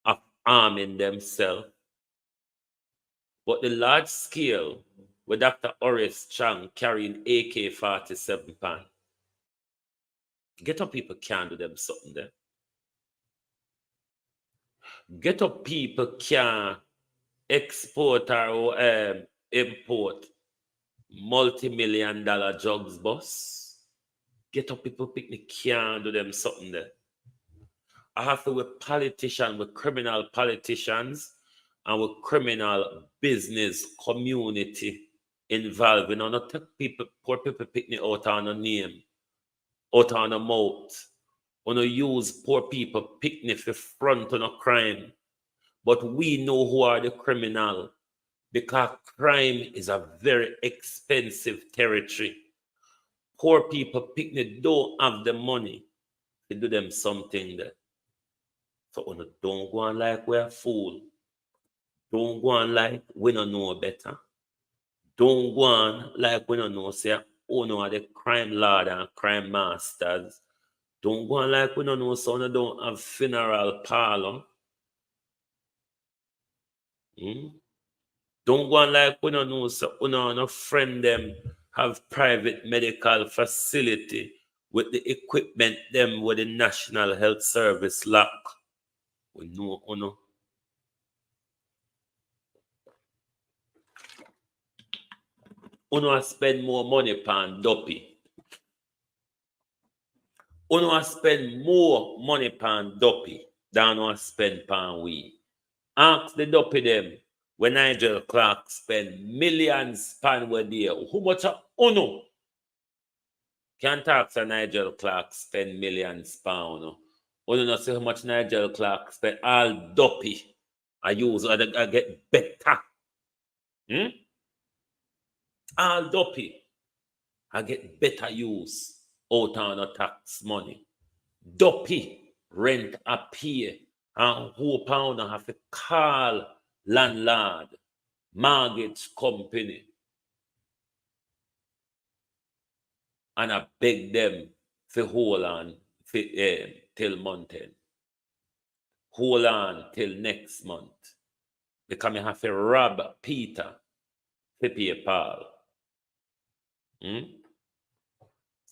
of arming themselves. But the large scale with Dr. Horace Chang carrying AK-47 pan, ghetto people can't do them something there. Ghetto people can't export or import multi-million-dollar drugs, boss. Ghetto people picnic can't do them something there. I have to with politicians, with criminal politicians, and with criminal business community involved. You know, not take people, poor people picnic out on a name, out on a mouth. We don't use poor people picnic for front on a crime. But we know who are the criminal because crime is a very expensive territory. Poor people picnic don't have the money to do them something there. So don't go on like we're a fool. Don't go on like we don't know better. Don't go on like we don't know, say, oh no, are the crime lord and crime masters. Don't go on like we don't know, so we don't have funeral parlor. Don't go on like we don't know, so we don't have friend them have private medical facility with the equipment them with the National Health Service lock. We know, Uno spend more money pan dopey. Uno spend more money pan dopey than uno spend pan we. Ask the dopey them when Nigel Clark spend millions pan with there. How much uno can't talk to Nigel Clark spend millions pound? Uno not see how much Nigel Clark spend. All dopey I use I get better. All dopey, I get better use out on a tax money. Dopey, rent a pay, and who pound have to call landlord, mortgage company, and I beg them to hold on till month end. Hold on till next month. Because I have to rob Peter to pay Paul.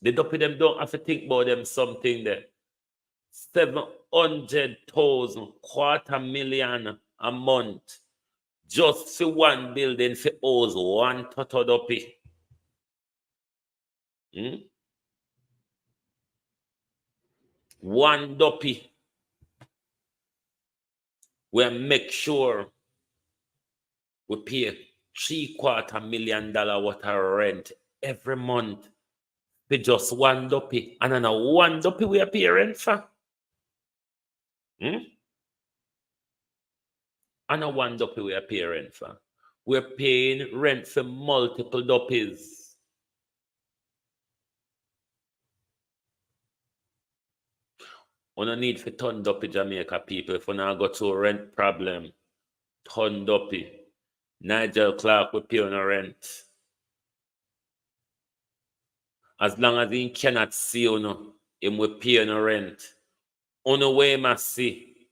The dopey them don't have to think about them something there. 700,000, $250,000 a month. Just for one building for house one toto dopey. One dopey. We make sure we pay $750,000 worth of rent every month for just one dopey. And then one dopey we are paying rent for. And a one dopey we are paying rent for. We're paying rent for multiple doppies. We don't need for ton dopey Jamaica people. If we now go to a rent problem, ton dopey. Nigel Clark will pay on a rent. As long as he cannot see you, him will pay on a rent. On the way must see.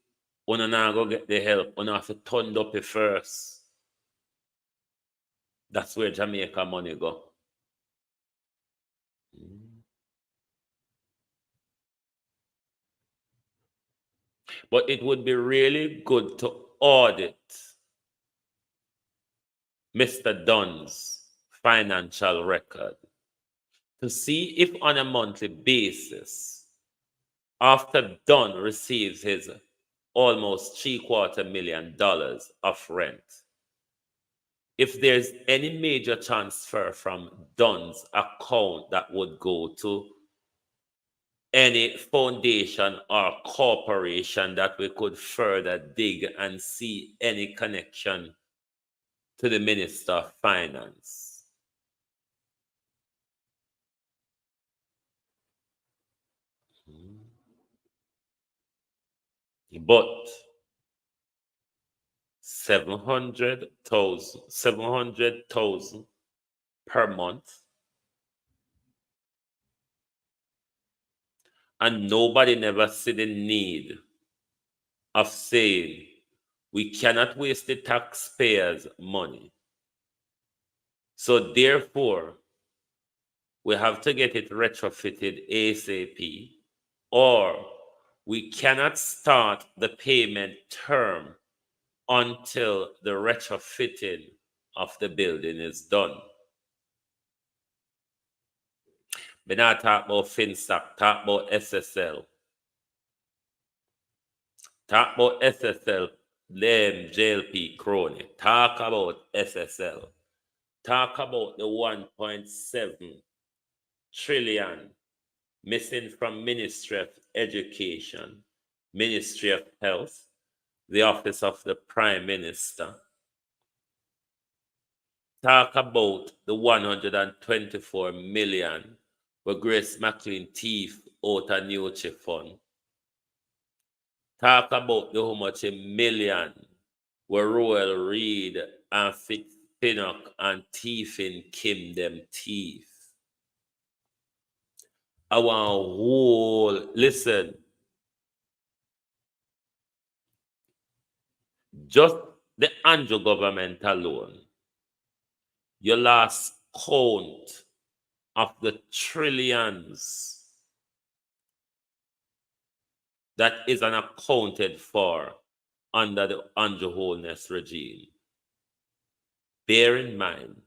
Una now go get the help. Una have to turn up it first. That's where Jamaica money go. But it would be really good to audit Mr. Dunn's financial record to see if on a monthly basis, after Dunn receives his almost $750,000 of rent, if there's any major transfer from Dunn's account that would go to any foundation or corporation that we could further dig and see any connection to the Minister of Finance. But 700,000 per month, and nobody never see the need of saying we cannot waste the taxpayers' money. So therefore, we have to get it retrofitted ASAP, or we cannot start the payment term until the retrofitting of the building is done. But not talk about FinSac, talk about SSL. Talk about SSL, them JLP crony. Talk about SSL. Talk about the 1.7 trillion missing from Ministry of Education, Ministry of Health, the Office of the Prime Minister. Talk about the 124 million where Grace McLean thief out a new chip fund. Talk about the how much $1 million where Royal Reed and Pinnock and thiefing Kim them thief. I want whole, listen, just the Andrew government alone, your last count of the trillions that is unaccounted for under the Andrew Holness regime. Bear in mind,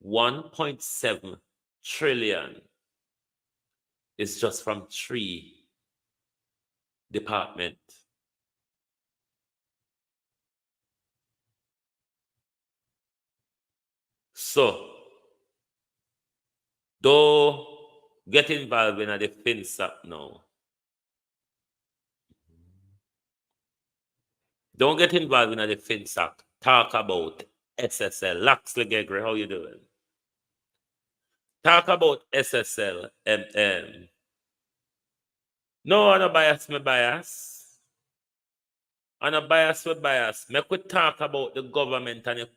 1.7 trillion is just from 3 departments. So, don't get involved in the FinSac now. Don't get involved in the FinSac. Talk about SSL. Laxley Gregory, how you doing? Talk about SSL. No, I'm not bias, me bias. I'm not bias, me bias. Me could talk about the government and the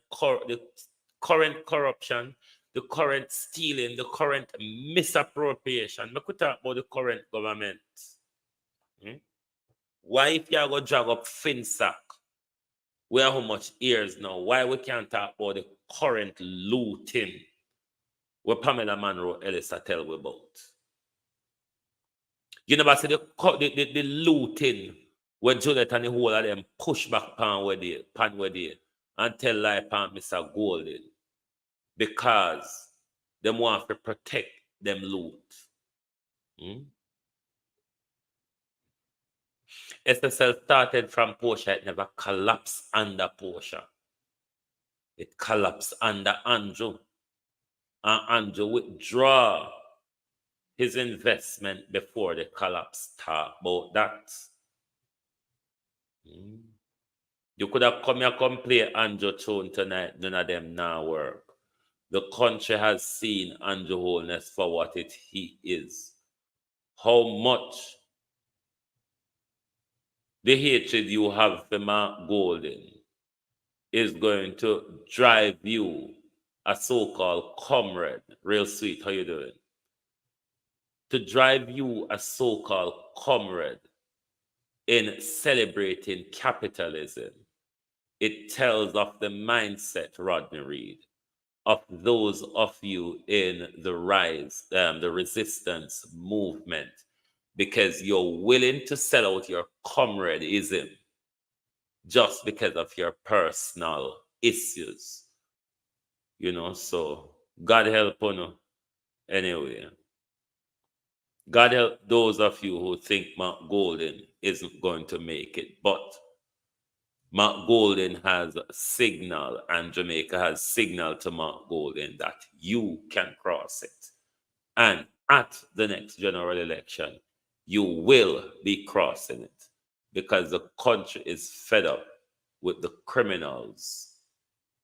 current corruption, the current stealing, the current misappropriation. Me could talk about the current government. Why if you go drag up FinSac, where how much years now? Why we can't talk about the current looting what Pamela Monroe Ellis tell we about. You never see the looting when Juliet and the whole of them push back pan where they and tell lie pan Mr. Golden because them want to protect them loot. SSL started from Portia, it never collapsed under Portia. It collapsed under Andrew. And Andrew withdraw his investment before the collapse. Talk about that. You could have come here and play Andrew tune tonight. None of them now work. The country has seen Andrew Holness for what he is. How much the hatred you have for Mark Golden is going to drive you, a so-called comrade, real sweet, how you doing? To drive you, a so-called comrade, in celebrating capitalism. It tells of the mindset, Rodney Reed, of those of you in the rise, the resistance movement, because you're willing to sell out your comradeism just because of your personal issues. You know, so God help you. Anyway, God help those of you who think Mark Golden isn't going to make it, but Mark Golden has signal, and Jamaica has signal to Mark Golden that you can cross it. And at the next general election, you will be crossing it because the country is fed up with the criminals,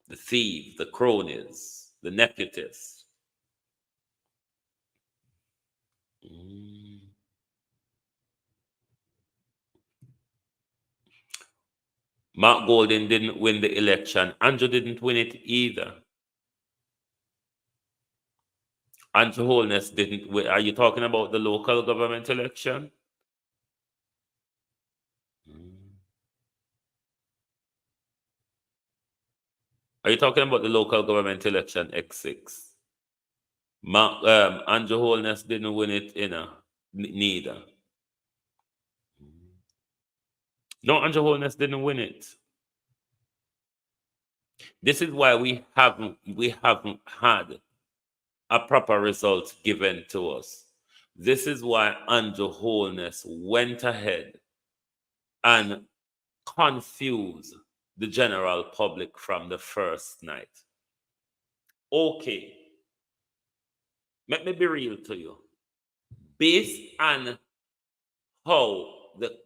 the thieves, the cronies, the neputists. Mark Golden didn't win the election. Andrew didn't win it either. Andrew Holness didn't win. Are you talking about the local government election? Are you talking about the local government election X6? Andrew Holness didn't win it, neither. No, Andrew Holness didn't win it. This is why we haven't had a proper result given to us. This is why Andrew Holness went ahead and confused the general public from the first night. Okay, let me be real to you. Based on how the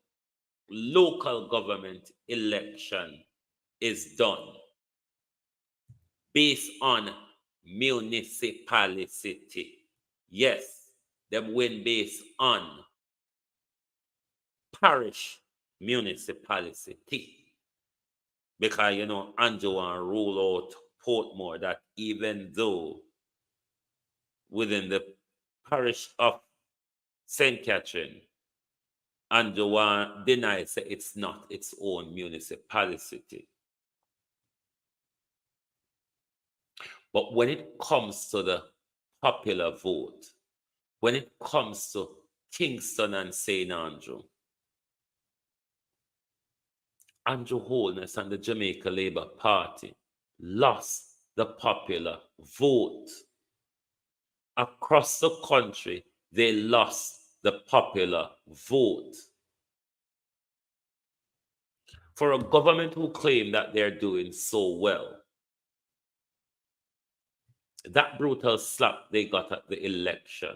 local government election is done, based on municipality, yes, them win based on parish municipality. Because, Andrew want to rule out Portmore that even though within the parish of St. Catherine, Andrew want denies that it's not its own municipality. But when it comes to the popular vote, when it comes to Kingston and St. Andrew Holness and the Jamaica Labour Party lost the popular vote. Across the country, they lost the popular vote. For a government who claim that they're doing so well, that brutal slap they got at the election,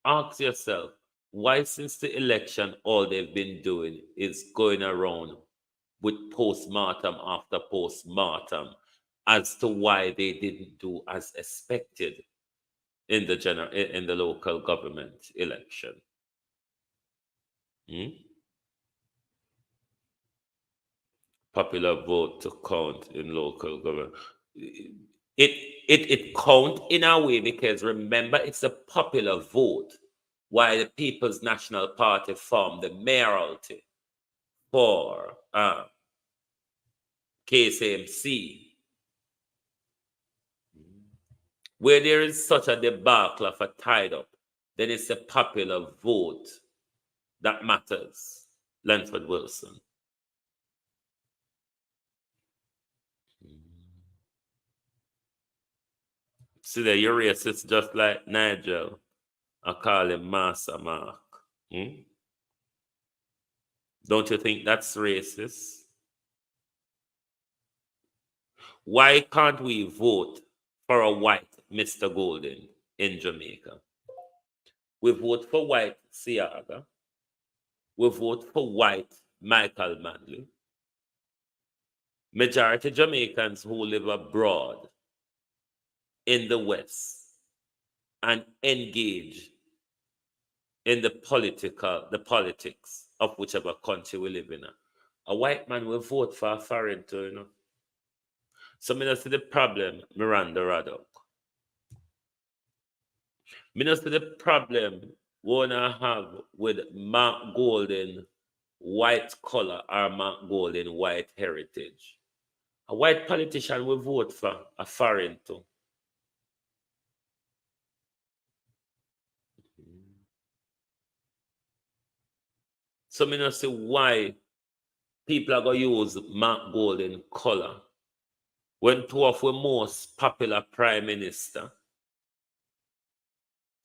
ask yourself, why since the election all they've been doing is going around with postmortem after postmortem as to why they didn't do as expected in the local government election? Popular vote to count in local government. It count in a way because remember it's a popular vote while the People's National Party formed the mayoralty for KSMC. Where there is such a debacle of a tied up, then it's a popular vote that matters. Lanford Wilson. See there, you're racist just like Nigel. I call him Master Mark. Don't you think that's racist? Why can't we vote for a white Mr. Golden in Jamaica? We vote for white Siaga. We vote for white Michael Manley. Majority Jamaicans who live abroad in the West and engage in the politics of whichever country we live in. A white man will vote for a foreign too, you know. So I see the problem, Miranda Raddock. I see the problem we wanna have with Mark Golden white color or Mark Golden white heritage. A white politician will vote for a foreign too. So I don't see why people are going to use Mark Golden color when two of the most popular prime minister,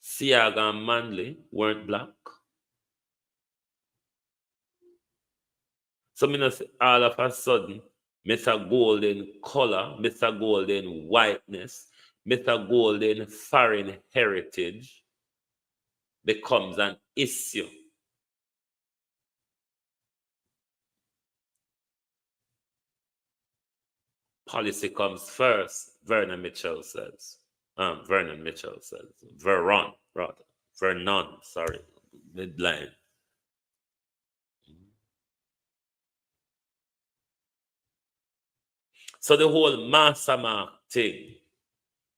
Siaga and Manley, weren't black. So I don't see all of a sudden Mr. Golden color, Mr. Golden whiteness, Mr. Golden foreign heritage becomes an issue. Policy comes first, Vernon Mitchell says. Vernon, sorry, midline. So the whole Master Mark thing,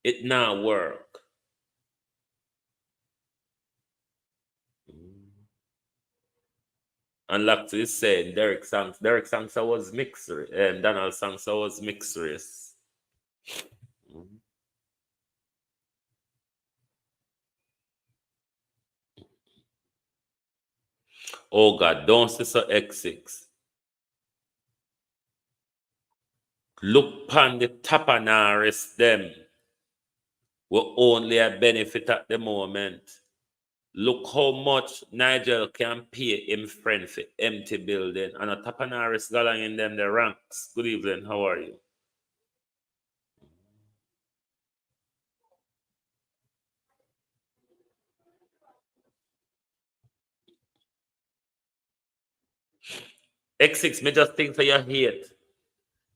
it now work. And like to say, Derek Sangster was mixed race, and Donald Sangster was mixed race. Oh God, don't say so X6. Look pan the tapanaris them. Will only a benefit at the moment. Look how much Nigel can pay him friend for empty building. And a tapanaris galang in them the ranks. Good evening, how are you? X6, me just think for your hate.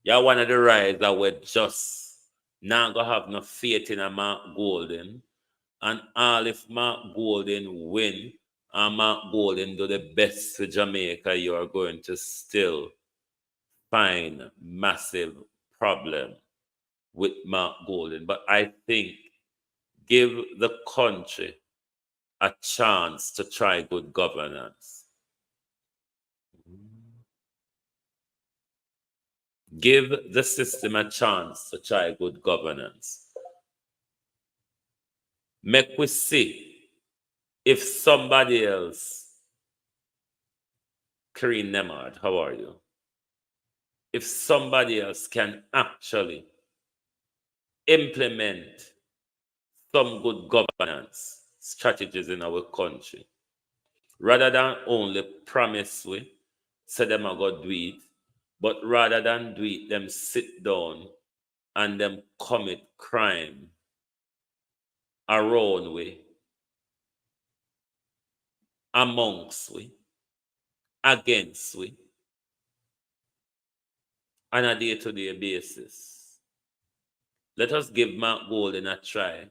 You're one of the rise that would just not gonna have no faith in a Mark Golden. And all if Mark Golden win and Mark Golden do the best for Jamaica, you are going to still find massive problem with Mark Golden. But I think give the country a chance to try good governance. Give the system a chance to try good governance. Make we see if somebody else, Karine Nemard, how are you? If somebody else can actually implement some good governance strategies in our country, rather than only promise we, say them are going to do it, but rather than do it, them sit down and them commit crime around we, amongst we, against we, on a day-to-day basis. Let us give Mark Golden a try.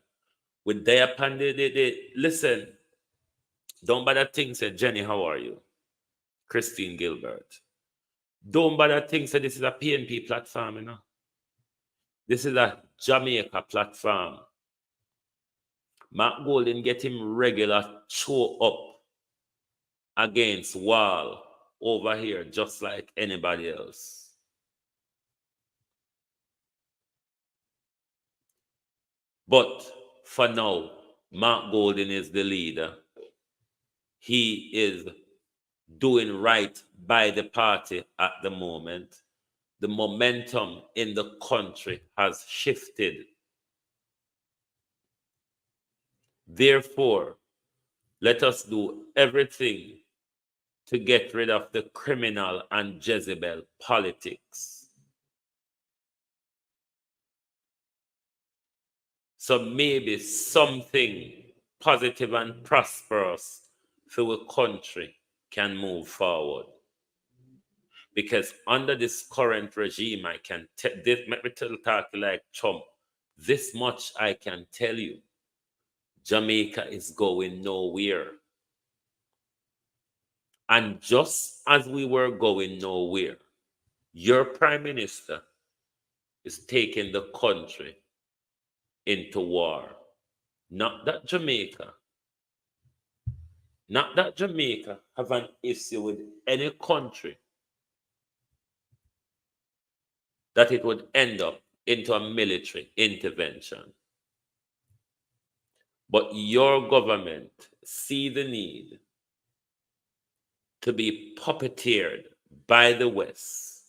With their listen, don't bother think, say, Jenny, how are you? Christine Gilbert. Don't bother think, say, this is a PNP platform, you know. This is a Jamaica platform. Mark Golden get him regular show up against wall over here just like anybody else. But for now, Mark Golden is the leader. He is doing right by the party at the moment. The momentum in the country has shifted. Therefore, let us do everything to get rid of the criminal and Jezebel politics. So maybe something positive and prosperous for our country can move forward. Because under this current regime, I can this make me talk like Trump. This much I can tell you. Jamaica is going nowhere. And just as we were going nowhere, your prime minister is taking the country into war. Not that Jamaica have an issue with any country that it would end up into a military intervention. But your government see the need to be puppeteered by the West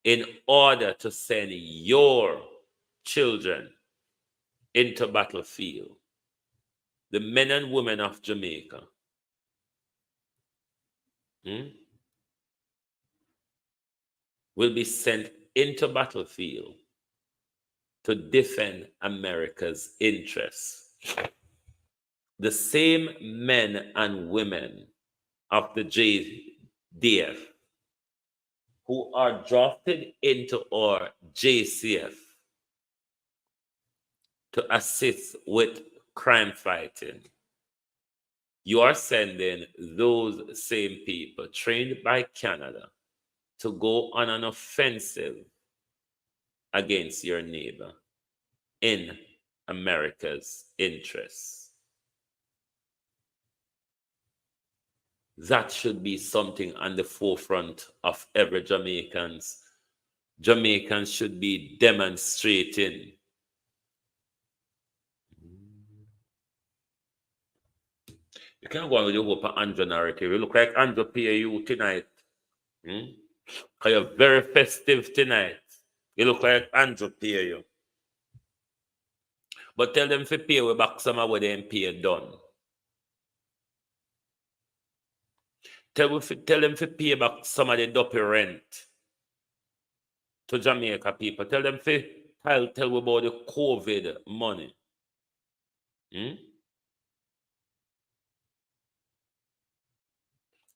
in order to send your children into battlefield. The men and women of Jamaica will be sent into battlefield to defend America's interests. The same men and women of the JDF who are drafted into our JCF to assist with crime fighting, you are sending those same people trained by Canada to go on an offensive against your neighbor in America's interests. That should be something on the forefront of every Jamaicans. Jamaicans should be demonstrating. You can't go on with your hope of Andrew narrative. You look like Andrew PAU tonight. Because you're very festive tonight. You look like Andrew PAU. But tell them to pay we back some of what they ain't pay done. Tell them to pay back some of the dopey rent to Jamaica people. Tell them to tell we about the COVID money.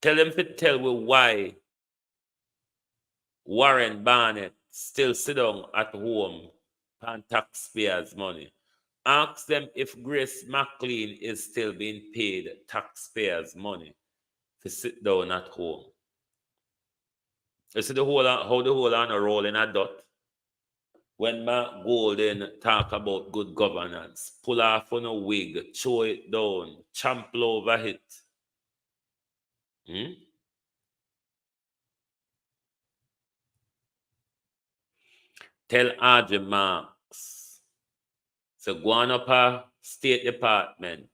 Tell them to tell we why Warren Barnett still sit down at home on taxpayers' money. Ask them if Grace McLean is still being paid taxpayers' money to sit down at home. You see how the whole on a roll in a dot? When Mark Golden talk about good governance, pull off on a wig, throw it down, trample over it. Tell Audrey Marks, so go on up a State Department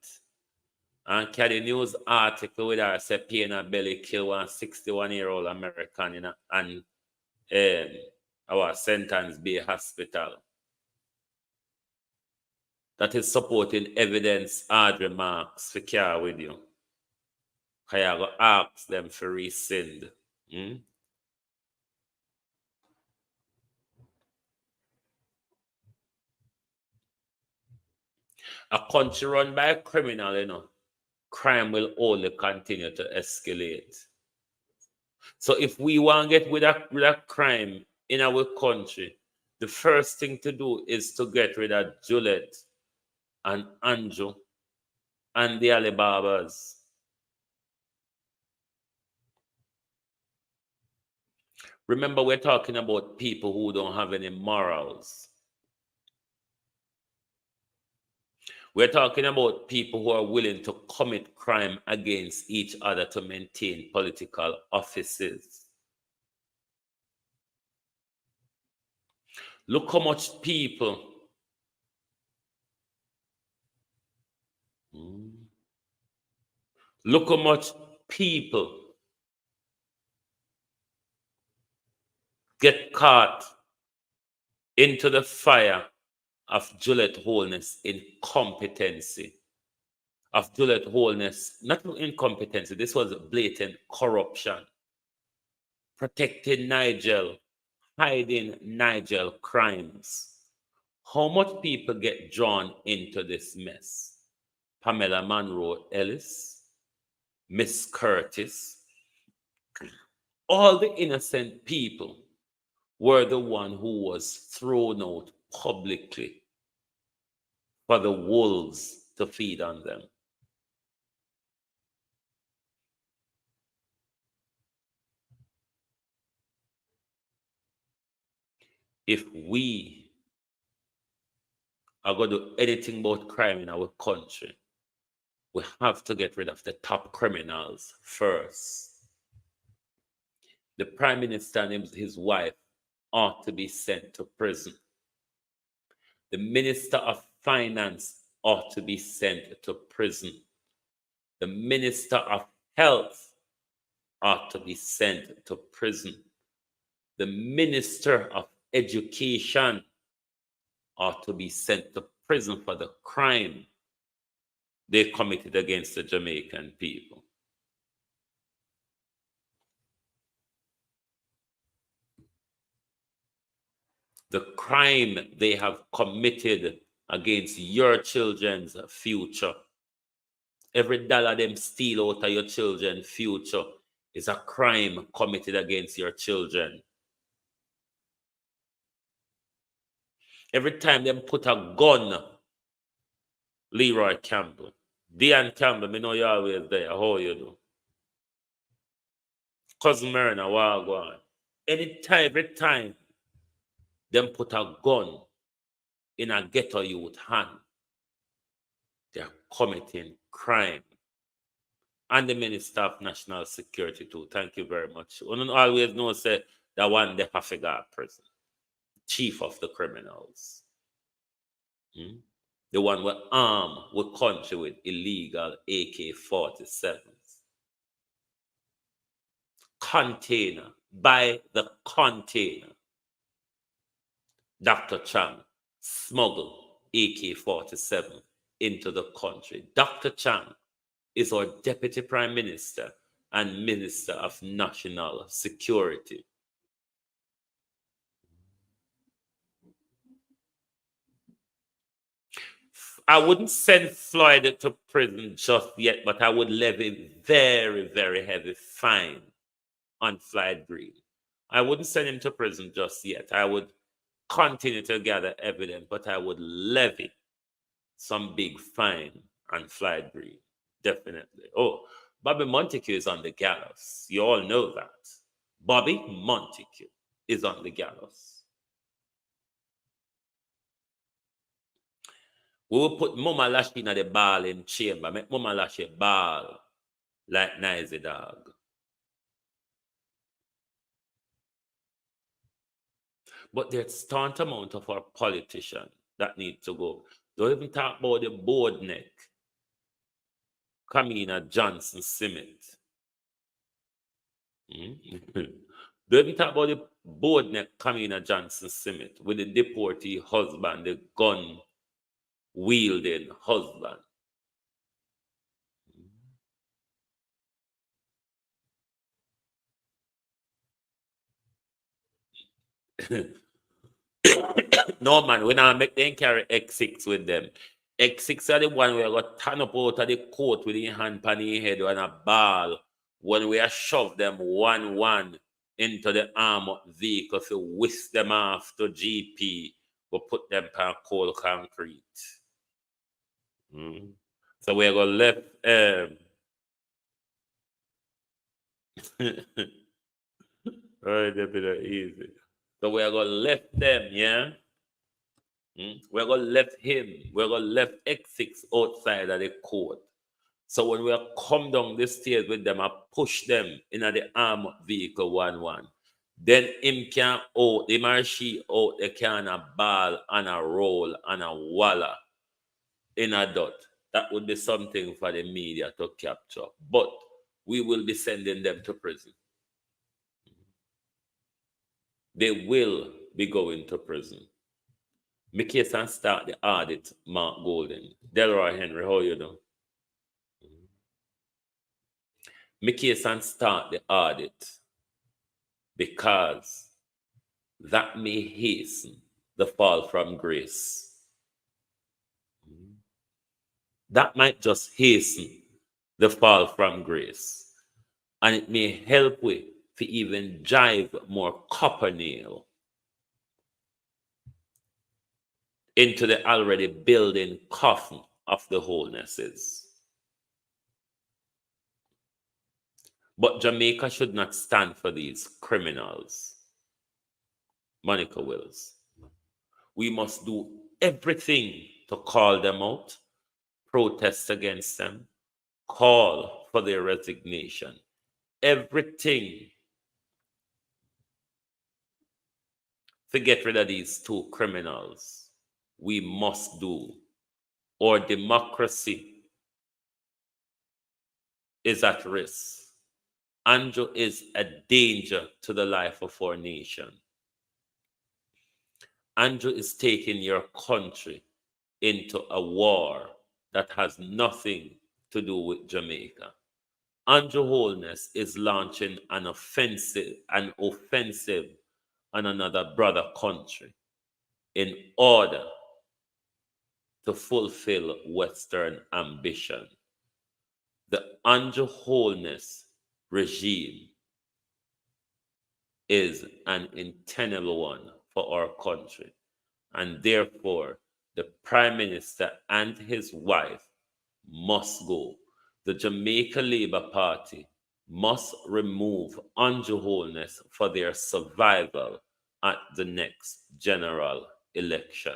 and carry news article with her say Payne Belly kill one 61-year-old American in our Sentence Bay Hospital. That is supporting evidence Audrey Marks for care with you. Because you go ask them for rescind. A country run by a criminal, crime will only continue to escalate. So if we want to get rid of crime in our country, the first thing to do is to get rid of Juliet and Andrew and the Alibabas. Remember, we're talking about people who don't have any morals. We're talking about people who are willing to commit crime against each other to maintain political offices. Look how much people Look how much people get caught into the fire of Juliet Holness incompetency. Of Juliet Holness, not incompetency, this was blatant corruption. Protecting Nigel, hiding Nigel crimes. How much people get drawn into this mess? Pamela Monroe Ellis, Miss Curtis, all the innocent people were the one who was thrown out publicly for the wolves to feed on them. If we are going to do anything about crime in our country, we have to get rid of the top criminals first. The Prime Minister and his wife ought to be sent to prison. The Minister of Finance ought to be sent to prison. The Minister of Health ought to be sent to prison. The Minister of Education ought to be sent to prison for the crime they committed against the Jamaican people. The crime they have committed against your children's future. Every dollar them steal out of your children's future is a crime committed against your children. Every time them put a gun, Leroy Campbell, Dean Campbell, me know you always there. How you do? Cousin Myrna, Wagwan. Every time them put a gun in a ghetto youth hand, they're committing crime. And the Minister of National Security too. Thank you very much. We don't always know say that one they have to go to prison. Chief of the criminals. The one with arm with country with illegal AK-47s. Container, by the container. Dr. Chang smuggled AK-47 into the country. Dr. Chang is our Deputy Prime Minister and Minister of National Security. I wouldn't send Floyd to prison just yet, but I would levy very, very heavy fine on Floyd Green. I wouldn't send him to prison just yet. I would continue to gather evidence, but I would levy some big fine on Floyd Green. Definitely. Oh, Bobby Montague is on the gallows. You all know that. Bobby Montague is on the gallows. We will put Mama Lash in the ball in chamber. Make Mama Lash a ball like nice dog. But there's tons amount of our politicians that need to go. Don't even talk about the board neck. Kamina Johnson Simmet. Don't even talk about the board neck Kamina Johnson Simmet with the deportee husband, the gun wielding husband. No, man, we not make them carry X6 with them. X6 are the one where I got turn up out of the court with the hand pan the head and a ball when we are shove them 1-1 into the armored vehicle to whisk them off to GP. We put them on cold concrete. So we're going to left right, a bit easy. So we're going to left them, yeah? We're going to left him. We're going to left X6 outside of the court. So when we come down the stairs with them, I push them in the armored vehicle 1-1. Then him can out, him or she out, they can a ball and a roll and a walla in a dot. that would be something for the media to capture. But we will be sending them to prison. They will be going to prison. Me case and start the audit, Mark Golden. Delroy Henry, how you doing? Me case and start the audit because that may hasten the fall from grace. That might just hasten the fall from grace. And it may help with to even drive more copper nail into the already building coffin of the Holnesses. But Jamaica should not stand for these criminals. Monica Wills. We must do everything to call them out, protest against them, call for their resignation. Everything to get rid of these two criminals we must do, or democracy is at risk. Andrew is a danger to the life of our nation. Andrew is taking your country into a war that has nothing to do with Jamaica. Andrew Holness is launching an offensive on another brother country in order to fulfill Western ambition. The Andrew Holness regime is an intentional one for our country, and therefore the Prime Minister and his wife must go. The Jamaica Labour Party must remove Andrew Holness for their survival at the next general election.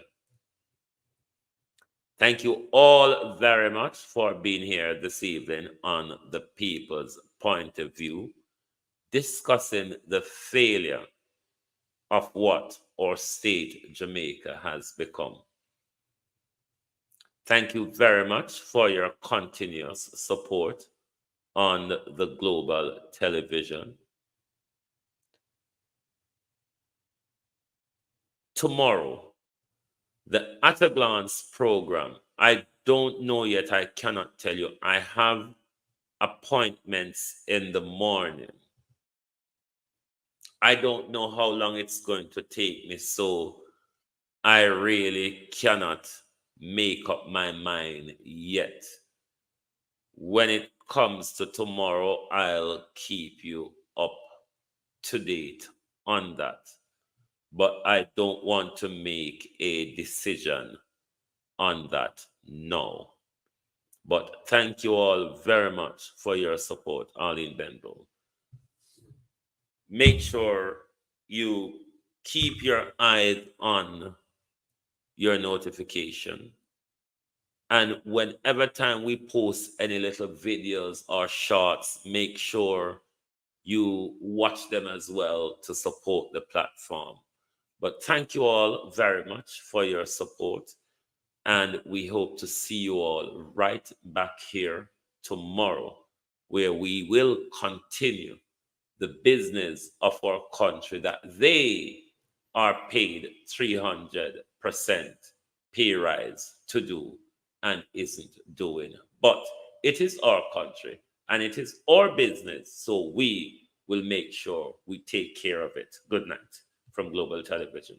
Thank you all very much for being here this evening on The People's Point of View, discussing the failure of what our state Jamaica has become. Thank you very much for your continuous support on the global television. Tomorrow, the At a Glance program, I don't know yet, I cannot tell you. I have appointments in the morning. I don't know how long it's going to take me, so I really cannot make up my mind yet. When it comes to tomorrow, I'll keep you up to date on that. But I don't want to make a decision on that now. But thank you all very much for your support, Arlene Benville. Make sure you keep your eyes on your notification. And whenever time we post any little videos or shorts, make sure you watch them as well to support the platform. But thank you all very much for your support. And we hope to see you all right back here tomorrow, where we will continue the business of our country that they are paid 300% pay rise to do and isn't doing. But it is our country and it is our business, so we will make sure we take care of it. Good night from Global Television.